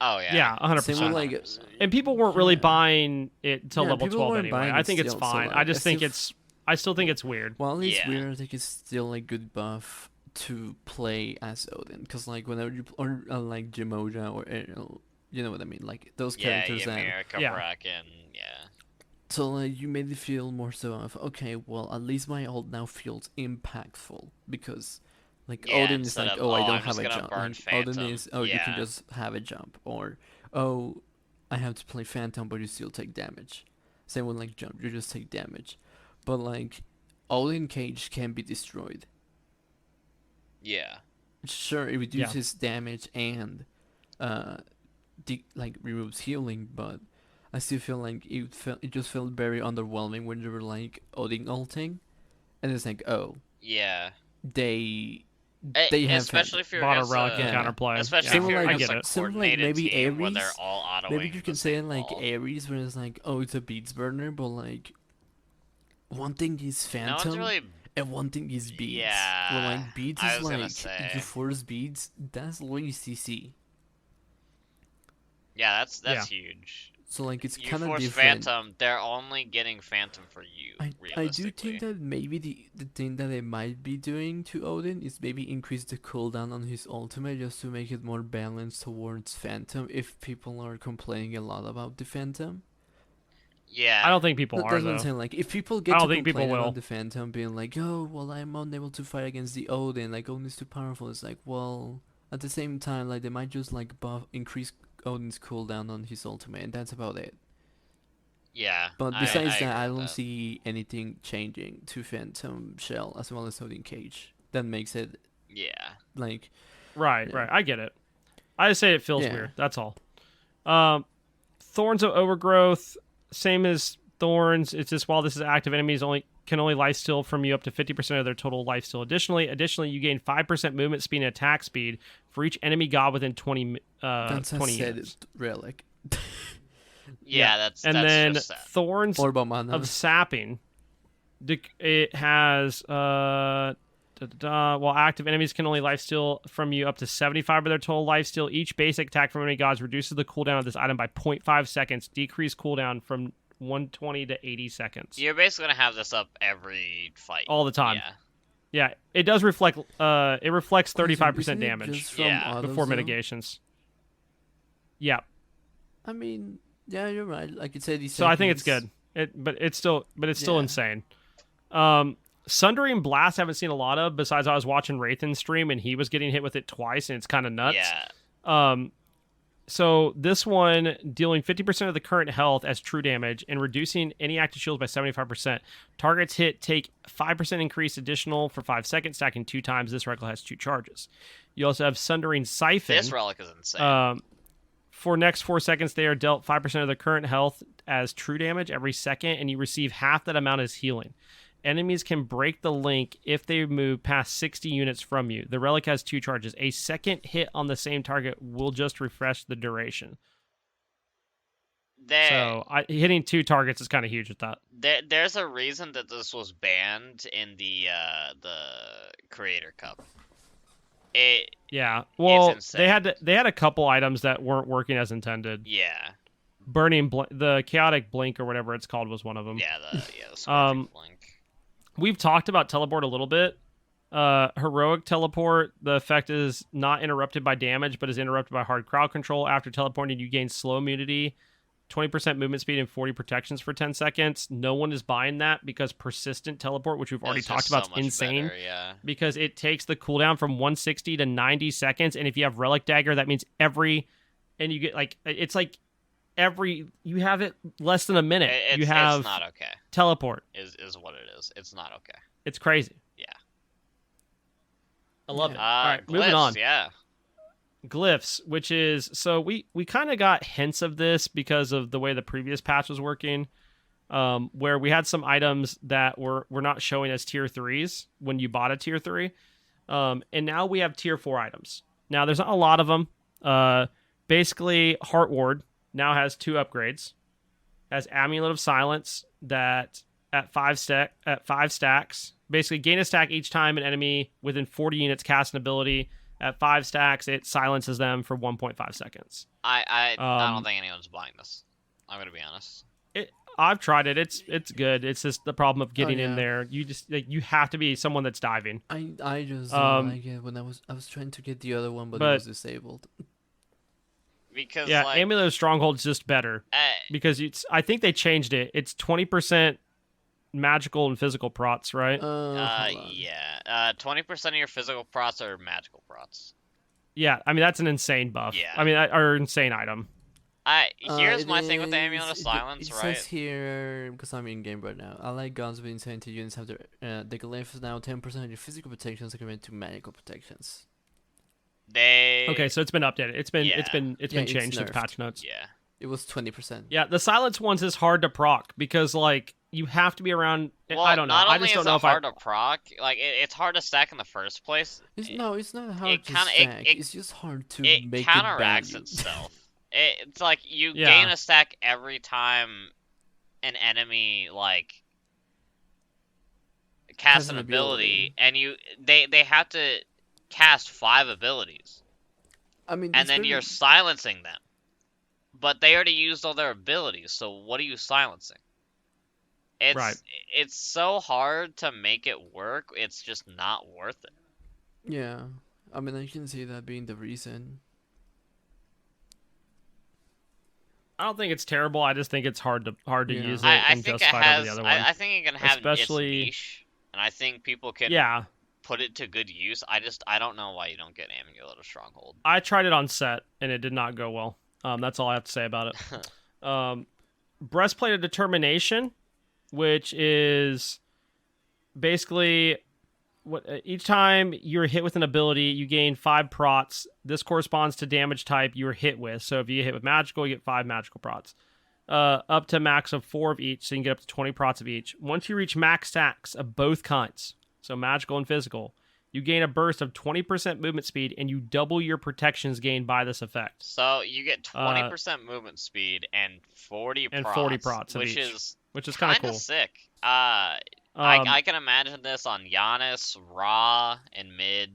Oh yeah. Yeah, 100%. same with like, 100%. And people weren't really yeah. buying it until Yeah, level people 12 weren't anyway. buying I it think it's still, so, fine. like, I just think still I still think it's weird. while it's Yeah. weird, I think it's still like good buff to play as Odin. Cause like whenever you or like Jimoja or Ariel, you know what I mean, like those Yeah, characters that. Ymir, Yeah. Kabrak, and yeah. So like you made it feel more so of okay, well at least my ult now feels impactful because like Yeah, Odin is instead like, of, oh I "Oh, don't I'm have just a gonna jump. burn Like, Odin Phantom." is, oh you can Yeah. just have a jump, or oh I have to play Phantom but you still take damage. Same with like jump, you just take damage. But like Odin Cage can be destroyed. Yeah. Sure, it reduces damage and like removes healing, but I still feel like it just felt very underwhelming when you were like Odin ulting, and it's like, oh, Yeah. they have Especially if you're Bought a against relic a, and Yeah. counterplay. especially Yeah, if you're Similar, I against get a it. Similar, like, coordinated maybe team where they're Ares. all autoing. maybe you can the say same like ball. Ares, where it's like, oh, it's a beads burner, but like one thing is No one's Phantom really. and one thing is beads. Yeah, Well, like beads I is was gonna like say. you force beads, that's low CC. Yeah, that's huge. So like it's You kind of force different. Phantom, they're only getting Phantom for you. I do Realistically. think that maybe the thing that they might be doing to Odin is maybe increase the cooldown on his ultimate just to make it more balanced towards Phantom if people are complaining a lot about the Phantom. Yeah. I don't think people are That's what I'm though. saying. Like if people I get don't to think people complain will. about the Phantom being like, oh well I'm unable to fight against the Odin, like Odin is too powerful, it's like, well at the same time like they might just like increase Odin's cooldown on his ultimate and that's about it. Yeah. But I besides agree that, I with don't that. see anything changing to Phantom Shell as well as Odin Cage. That makes it Yeah. like Right, Yeah. right. I get it. I just say it feels Yeah. weird. That's all. Thorns of Overgrowth, same as Thorns. It's just while this is active, enemies can only lifesteal from you up to 50% of their total lifesteal. Additionally, you gain 5% movement speed and attack speed for each enemy god within 20 that's a 20 said units. relic. Yeah, that's And that's then just that. Thorns Or Bomana. of Sapping. It has while active, enemies can only lifesteal from you up to 75 of their total lifesteal. Each basic attack from enemy gods reduces the cooldown of this item by 0.5 seconds. Decrease cooldown from 120 to 80 seconds. You're basically gonna have this up every fight. All the time. Yeah. Yeah, it does reflect. It reflects 35% Isn't it damage just from Yeah. autos, before though? mitigations. Yeah, I mean, yeah, you're right. Like you said, these so I think it's seconds- good. But it's still Yeah. insane. Sundering Blast, I haven't seen a lot of. Besides, I was watching Wraithen's stream and he was getting hit with it twice, and it's kind of nuts. Yeah. So this one dealing 50% of the current health as true damage and reducing any active shields by 75%. Targets hit take 5% increase additional for 5 seconds, stacking 2 times. This relic has 2 charges. You also have Sundering Siphon. This relic is insane. For next 4 seconds, they are dealt 5% of their current health as true damage every second, and you receive half that amount as healing. Enemies can break the link if they move past 60 units from you. The relic has 2 charges. A second hit on the same target will just refresh the duration. So hitting 2 targets is kind of huge with that. There's a reason that this was banned in the Creator Cup. Yeah. Well, insane. they had a couple items that weren't working as intended. Yeah. The chaotic blink or whatever it's called was one of them. Yeah. The Scorching Blink. We've talked about teleport a little bit. Heroic teleport, the effect is not interrupted by damage, but is interrupted by hard crowd control. After teleporting, you gain slow immunity, 20% movement speed, and 40 protections for 10 seconds. No one is buying that because persistent teleport, which we've already It's talked just about, so is much insane. better, yeah. Because it takes the cooldown from 160 to 90 seconds, and if you have Relic Dagger, that means and you get you have it less than a minute. It's have not okay. teleport. Is what it is. It's not okay. It's crazy. Yeah. I love it. All right, moving on. Yeah. Glyphs, which is we kind of got hints of this because of the way the previous patch was working, where we had some items that were not showing as tier 3s when you bought a tier 3, and now we have tier 4 items. Now there's not a lot of them. Basically, Heart Ward now has 2 upgrades. has Amulet of Silence that at 5 stacks. Basically, gain a stack each time an enemy within 40 units casts an ability. At 5 stacks, it silences them for 1.5 seconds. I don't think anyone's buying this. I'm gonna be honest. I've tried it. It's good. It's just the problem of getting in yeah. there. You just you have to be someone that's diving. I just don't like it when I was trying to get the other one, but it was disabled. Because Yeah, like, Amulet of Stronghold's just better because I think they changed it. It's 20% magical and physical prots, right? yeah. 20% of your physical prots are magical prots. Yeah, I mean that's an insane buff. Yeah. I mean, or insane item. Here's my thing with the Amulet of Silence, it right? says here, because I'm in game right now, allied guns with insanity units have their length is now 10% of your physical protections equivalent to magical protections. Okay, so it's been updated. It's been it's changed since nerfed. patch notes. Yeah. It was 20%. Yeah, the silence ones is hard to proc because like you have to be around. Well, I don't know. Not I only just is don't know it if hard to proc, like it's hard to stack in the first place. It's not hard to kinda- stack. It's just hard to It make counteracts it itself. It's like you Yeah. gain a stack every time an enemy like casts an ability, and they have to cast 5 abilities, I mean, and then you're silencing them. But they already used all their abilities, so what are you silencing? It's so hard to make it work. It's just not worth it. Yeah, I mean, I can see that being the reason. I don't think it's terrible. I just think it's hard to Yeah. use it I and think it justify it over has. the other one. I think it can have Especially- its niche, and I think people can Yeah, put it to good use. I don't know why you don't get Amulet of Stronghold. I tried it on set and it did not go well. That's all I have to say about it. Breastplate of Determination, which is basically what each time you're hit with an ability, you gain 5 prots. This corresponds to damage type you were hit with. So if you get hit with magical, you get 5 magical prots. Up to max of 4 of each, so you can get up to 20 prots of each. Once you reach max stacks of both kinds, so magical and physical, you gain a burst of 20% movement speed, and you double your protections gained by this effect. So you get 20% movement speed and 40 And prots, 40 prots of which each, is which is kind of kind of cool. sick. I can imagine this on Giannis, Ra, and mid.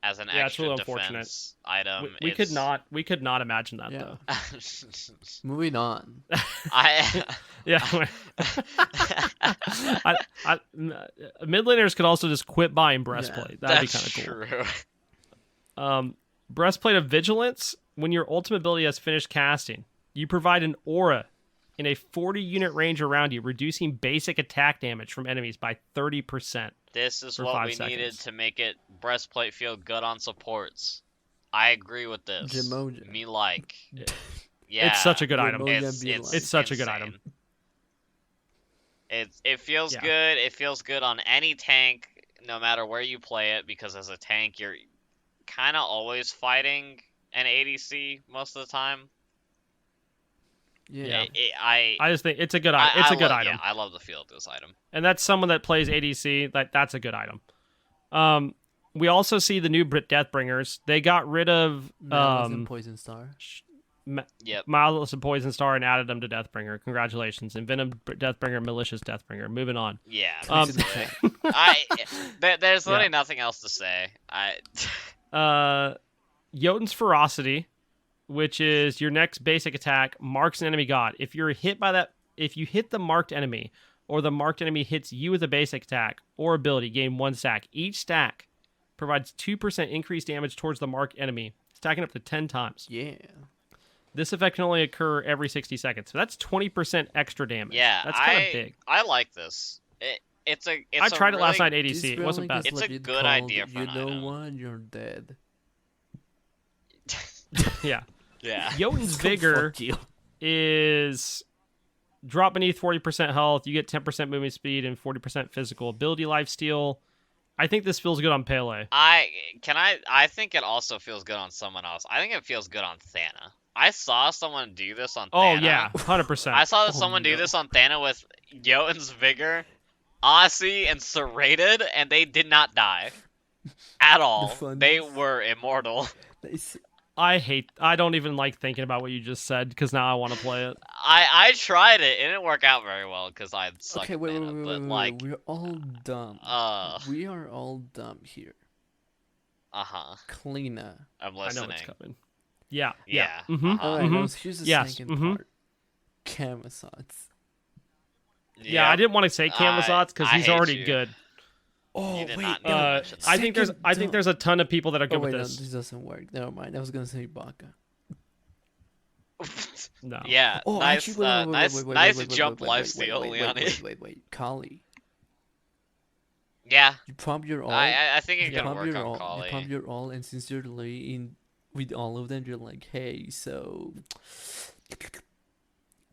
As an Yeah, it's extra really unfortunate. defense item. We could not imagine that Yeah. though. Moving on. Yeah. Mid laners could also just quit buying breastplate. That'd be kind of cool. True. Breastplate of Vigilance. When your ultimate ability has finished casting, you provide an aura in a 40 unit range around you, reducing basic attack damage from enemies by 30%. This is for what 5 we needed seconds. to make it breastplate feel good on supports. I agree with this. Jamoja. Me like. Yeah. It's such a good item. Jamoja It's such a good item. It feels Yeah. good. It feels good on any tank, no matter where you play it, because as a tank, you're kind of always fighting an ADC most of the time. Yeah. I just think it's a good item. It's a good item. Yeah, I love the feel of this item. And that's someone that plays ADC. That's a good item. We also see the new Deathbringers. They got rid of Malice and Poison Star. Yep. Malice and Poison Star and added them to Deathbringer. Congratulations. Envenom Deathbringer, Malicious Deathbringer. Moving on. Yeah. Um, There's literally Yeah. nothing else to say. Jotun's Ferocity, which is your next basic attack, marks an enemy god. If you hit the marked enemy, or the marked enemy hits you with a basic attack or ability, gain 1 stack. Each stack provides 2% increased damage towards the marked enemy, stacking up to 10 times. Yeah. This effect can only occur every 60 seconds. So that's 20% extra damage. Yeah, That's kind of big. I like this. I tried it last night really- ADC. It wasn't bad. It's a good idea for You an know item. what? You're dead. Yeah. Yeah. Jotun's Go Vigor fuck you. is drop beneath 40% health. You get 10% movement speed and 40% physical ability lifesteal. I think this feels good on Pele. I think it also feels good on someone else. I think it feels good on Thana. I saw someone do this on Oh Thana. yeah, 100%. I saw Oh, someone do no. this on Thana with Jotun's Vigor, Aussie, and Serrated, and they did not die. At all. funniest- They were immortal. I don't even like thinking about what you just said because now I want to play it. I tried it. It didn't work out very well because I suck Okay, at wait, mana. But like, we're all dumb. uh We are all dumb here. huh. Cleaner. I'm I know listening. what's coming. Yeah. Yeah. Mm-hmm. Uh-huh. Alright, now here's the Yes, second mhm. part. Camasots. Yeah, I didn't want to say Camasots because I he's hate already you. good. Oh, You did wait, not need no. to Uh, mention that. I think Second there's a ton of people that are good Oh, with wait, this. no, this doesn't work. Never mind. I was gonna say Baka. No. Yeah. Oh, nice. actually, wait, Nice. wait, Nice wait, wait, jump wait, lifesteal, wait, Liani. wait. Kali. Yeah. You pump your all. I think it you could pump work your on all. Kali. You pump your all, and since you're in with all of them, you're like, hey, so.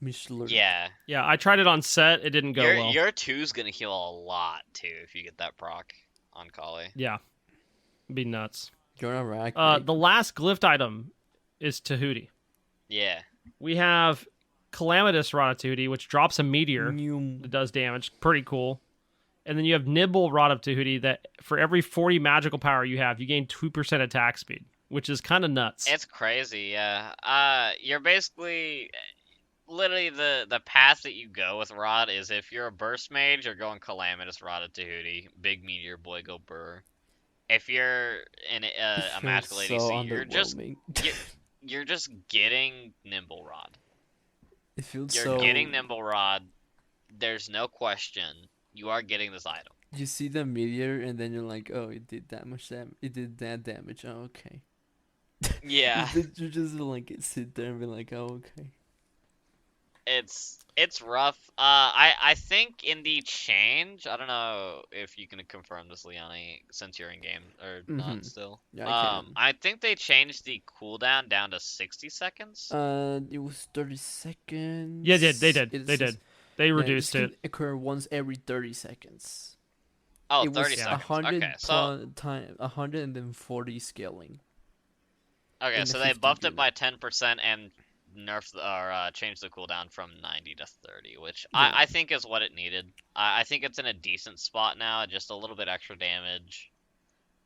Mishler. Yeah. Yeah, I tried it on set. It didn't go well. Your 2's gonna heal a lot too if you get that proc on Kali. Yeah. It'd be nuts. You're alright. The last glyph item is Tahuti. Yeah. We have Calamitous Rod of Tahuti, which drops a meteor that does damage. Pretty cool. And then you have Nibble Rod of Tahuti that for every 40 magical power you have, you gain 2% attack speed, which is kind of nuts. It's crazy, yeah. You're basically literally the path that you go with Rod is if you're a burst mage, you're going Calamitous Rod of Tahuti, Big Meteor, Boy Go Burr. If you're in a magical ADC, you're just getting Nimble Rod. It feels You're getting Nimble Rod. There's no question. You are getting this item. You see the meteor, and then you're like, oh, it did that much damage. It did that damage. Oh, okay. Yeah. You just like sit there and be like, oh, okay. It's rough. I think in the change, I don't know if you can confirm this, Liani, since you're in game or not still. Yeah, I can. I think they changed the cooldown down to 60 seconds. It was 30 seconds. Yeah, they did. They reduced it. Can occur once every 30 seconds. Oh, it 30 was seconds. 100 Okay, so 140 scaling. okay, in so the they 50 buffed it unit. by 10% and nerfed or changed the cooldown from 90 to 30, which Yeah. I think is what it needed. I think it's in a decent spot now, just a little bit extra damage.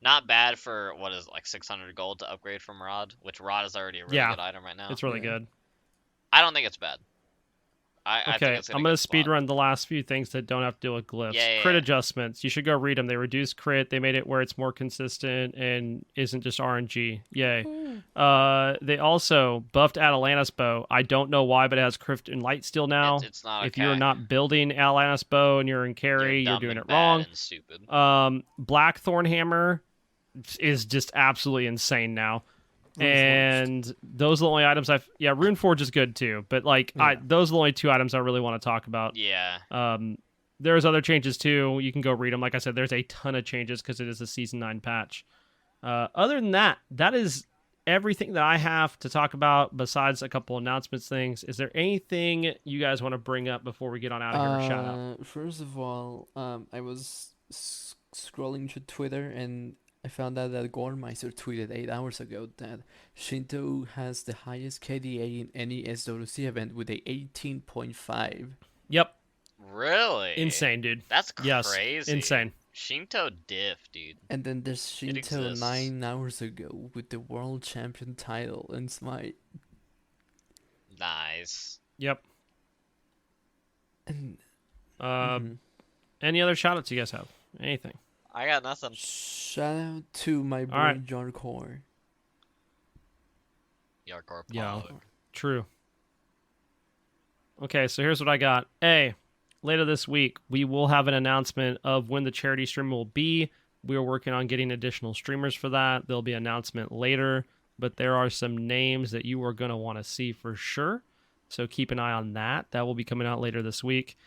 Not bad for what is like 600 gold to upgrade from Rod, which Rod is already a really good item right now. It's really Yeah. good. I don't think it's bad. I think Okay, it's in I'm a going good to speed spot. run the last few things that don't have to deal with glyphs. Yeah, Crit yeah. adjustments. You should go read them. They reduce crit. They made it where it's more consistent and isn't just RNG. Yay. They also buffed Atalanta's bow. I don't know why, but it has crit and light steal now. It's not If okay. you're not building Atalanta's bow and you're in carry, you're dumb doing and it bad wrong. and stupid. Blackthorn Hammer is just absolutely insane now. And those are the only items Rune Forge is good too, but like those are the only two items I really want to talk about. Yeah. There's other changes too. You can go read them. Like I said, there's a ton of changes because it is a season 9 patch. Other than that, that is everything that I have to talk about besides a couple announcements things. Is there anything you guys want to bring up before we get on out of here or shout out? First of all, I was scrolling through Twitter and I found out that Gormeister tweeted 8 hours ago that Shinto has the highest KDA in any SWC event with a 18.5. Yep. Really? Insane, dude. That's Yes, crazy. insane. Shinto diff, dude. And then there's Shinto exists. 9 hours ago with the world champion title and Smite. Nice. Yep. And Any other shout outs you guys have? Anything? I got nothing. shout out to my boy right. Jarkor. Yarkor Yeah. Pog. True. Okay, so here's what I got. Later this week, we will have an announcement of when the charity stream will be. We are working on getting additional streamers for that. There'll be an announcement later, but there are some names that you are going to want to see for sure. So keep an eye on that. That will be coming out later this week.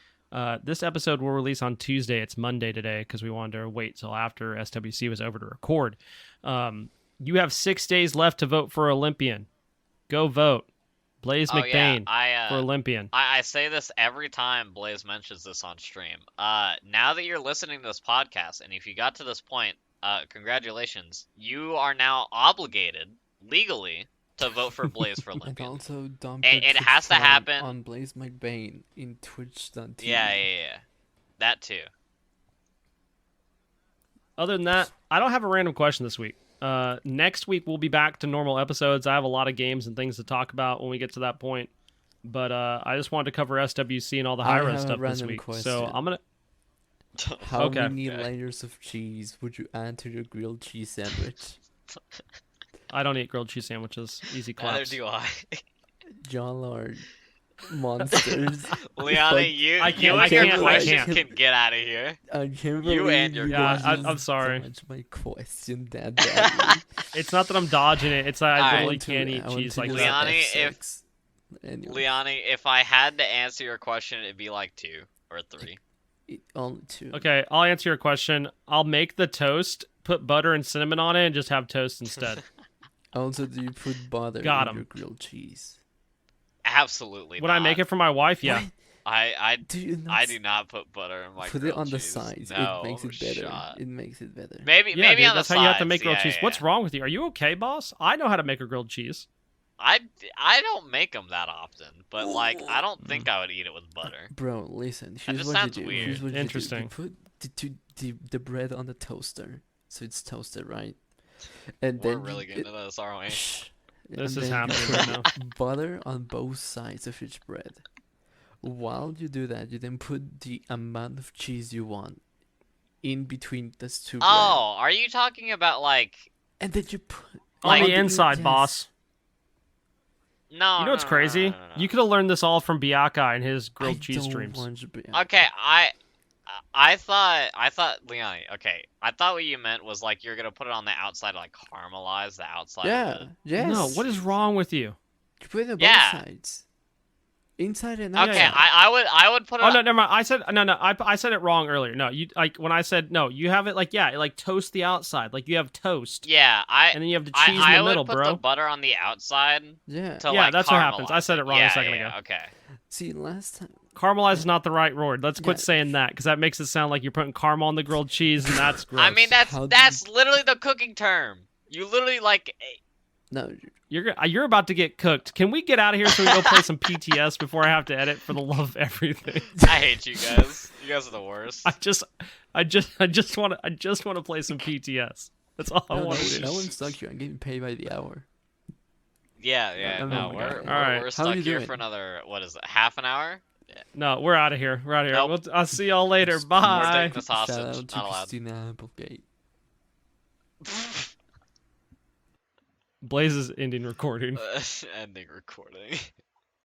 This episode will release on Tuesday. It's Monday today because we wanted to wait till after SWC was over to record. You have 6 days left to vote for Olympian. Go vote. BlaiseMcBaine for Olympian. I say this every time Blaze mentions this on stream. Now that you're listening to this podcast, and if you got to this point, congratulations. You are now obligated, legally, to vote for Blaze for And Olympian. also dump It has to happen. on BlaiseMcBaine in Twitch.tv. Yeah. That too. Other than that, I don't have a random question this week. Next week we'll be back to normal episodes. I have a lot of games and things to talk about when we get to that point. But I just wanted to cover SWC and all the Hi-Rez stuff this week. So I'm gonna. How Okay. many layers of cheese would you add to your grilled cheese sandwich? I don't eat grilled cheese sandwiches. Easy Neither claps. do I. Y'all are monsters. Leani, you I you can't- and I your can't- I questions can't. can get out of here. I can't You believe and your Yeah, guys I'm sorry. dodged my question that badly. It's not that I'm dodging it. It's that I Alright. literally can't eat cheese like that. Leani, if anyway, Leani, if I had to answer your question, it'd be like 2 or 3. only two. Okay, I'll answer your question. I'll make the toast, put butter and cinnamon on it, and just have toast instead. Also, do you put butter Got in 'em. your grilled cheese? Absolutely When not. I make it for my wife, yeah. What? I Do you not I do not put butter in my put it grilled on the cheese. sides? No It makes it better. shot. It makes it better. Maybe Yeah, maybe dude, on the that's how you have to sides, make grilled yeah, cheese. yeah, What's yeah. wrong with you? Are you okay, boss? I know how to make a grilled cheese. I don't make them that often, but like I don't think I would eat it with butter. Bro, listen. Here's just what sounds you do. weird. Here's what Interesting. You do. You put the bread on the toaster, so it's toasted, right? And We're then really getting into this, aren't we? Shh. This And is then you happening put right now. butter on both sides of each bread. While you do that, you then put the amount of cheese you want in between those two bread. Oh, are you talking about like And then you put On Like- the inside, yes. boss. no? You know what's no, no, crazy? no, no, no. You could have learned this all from Biaka and his I grilled cheese don't streams. want to be- Okay, I thought Leoni. Okay, I thought what you meant was like you're gonna put it on the outside, to, like caramelize the outside. Yeah. Of Yes. No, what is wrong with you? You put it on Yeah. both sides. Inside and the... outside. Okay, yeah. I would put it. Oh no, never mind. I said no. I said it wrong earlier. No, you like when I said no. You have it like like toast the outside. Like you have toast, Yeah, and then you have the cheese I in the would middle, put bro. the butter on the outside Yeah. to Yeah, like that's what happens. I caramelize said it wrong a second ago. Okay. See, last time. Caramelize is not the right word. Let's quit Yeah. saying that because that makes it sound like you're putting caramel on the grilled cheese, and that's gross. I mean How do that's literally the cooking term. You literally like No. you're about to get cooked. Can we get out of here so we go play some PTS before I have to edit for the love of everything? I hate you guys. You guys are the worst. I just want to play some PTS. That's all I No, want to do. no one's stuck here. I'm getting paid by the hour. Yeah, Oh no, my we're God. Alright. we're How stuck you here doing? for another what is it, half an hour? No, we're out of here. We're out of here. Nope. I'll see y'all later. Just We're Bye. taking this Shout hostage. out to Not allowed. Christina Applegate. Blaze is ending recording. Ending recording.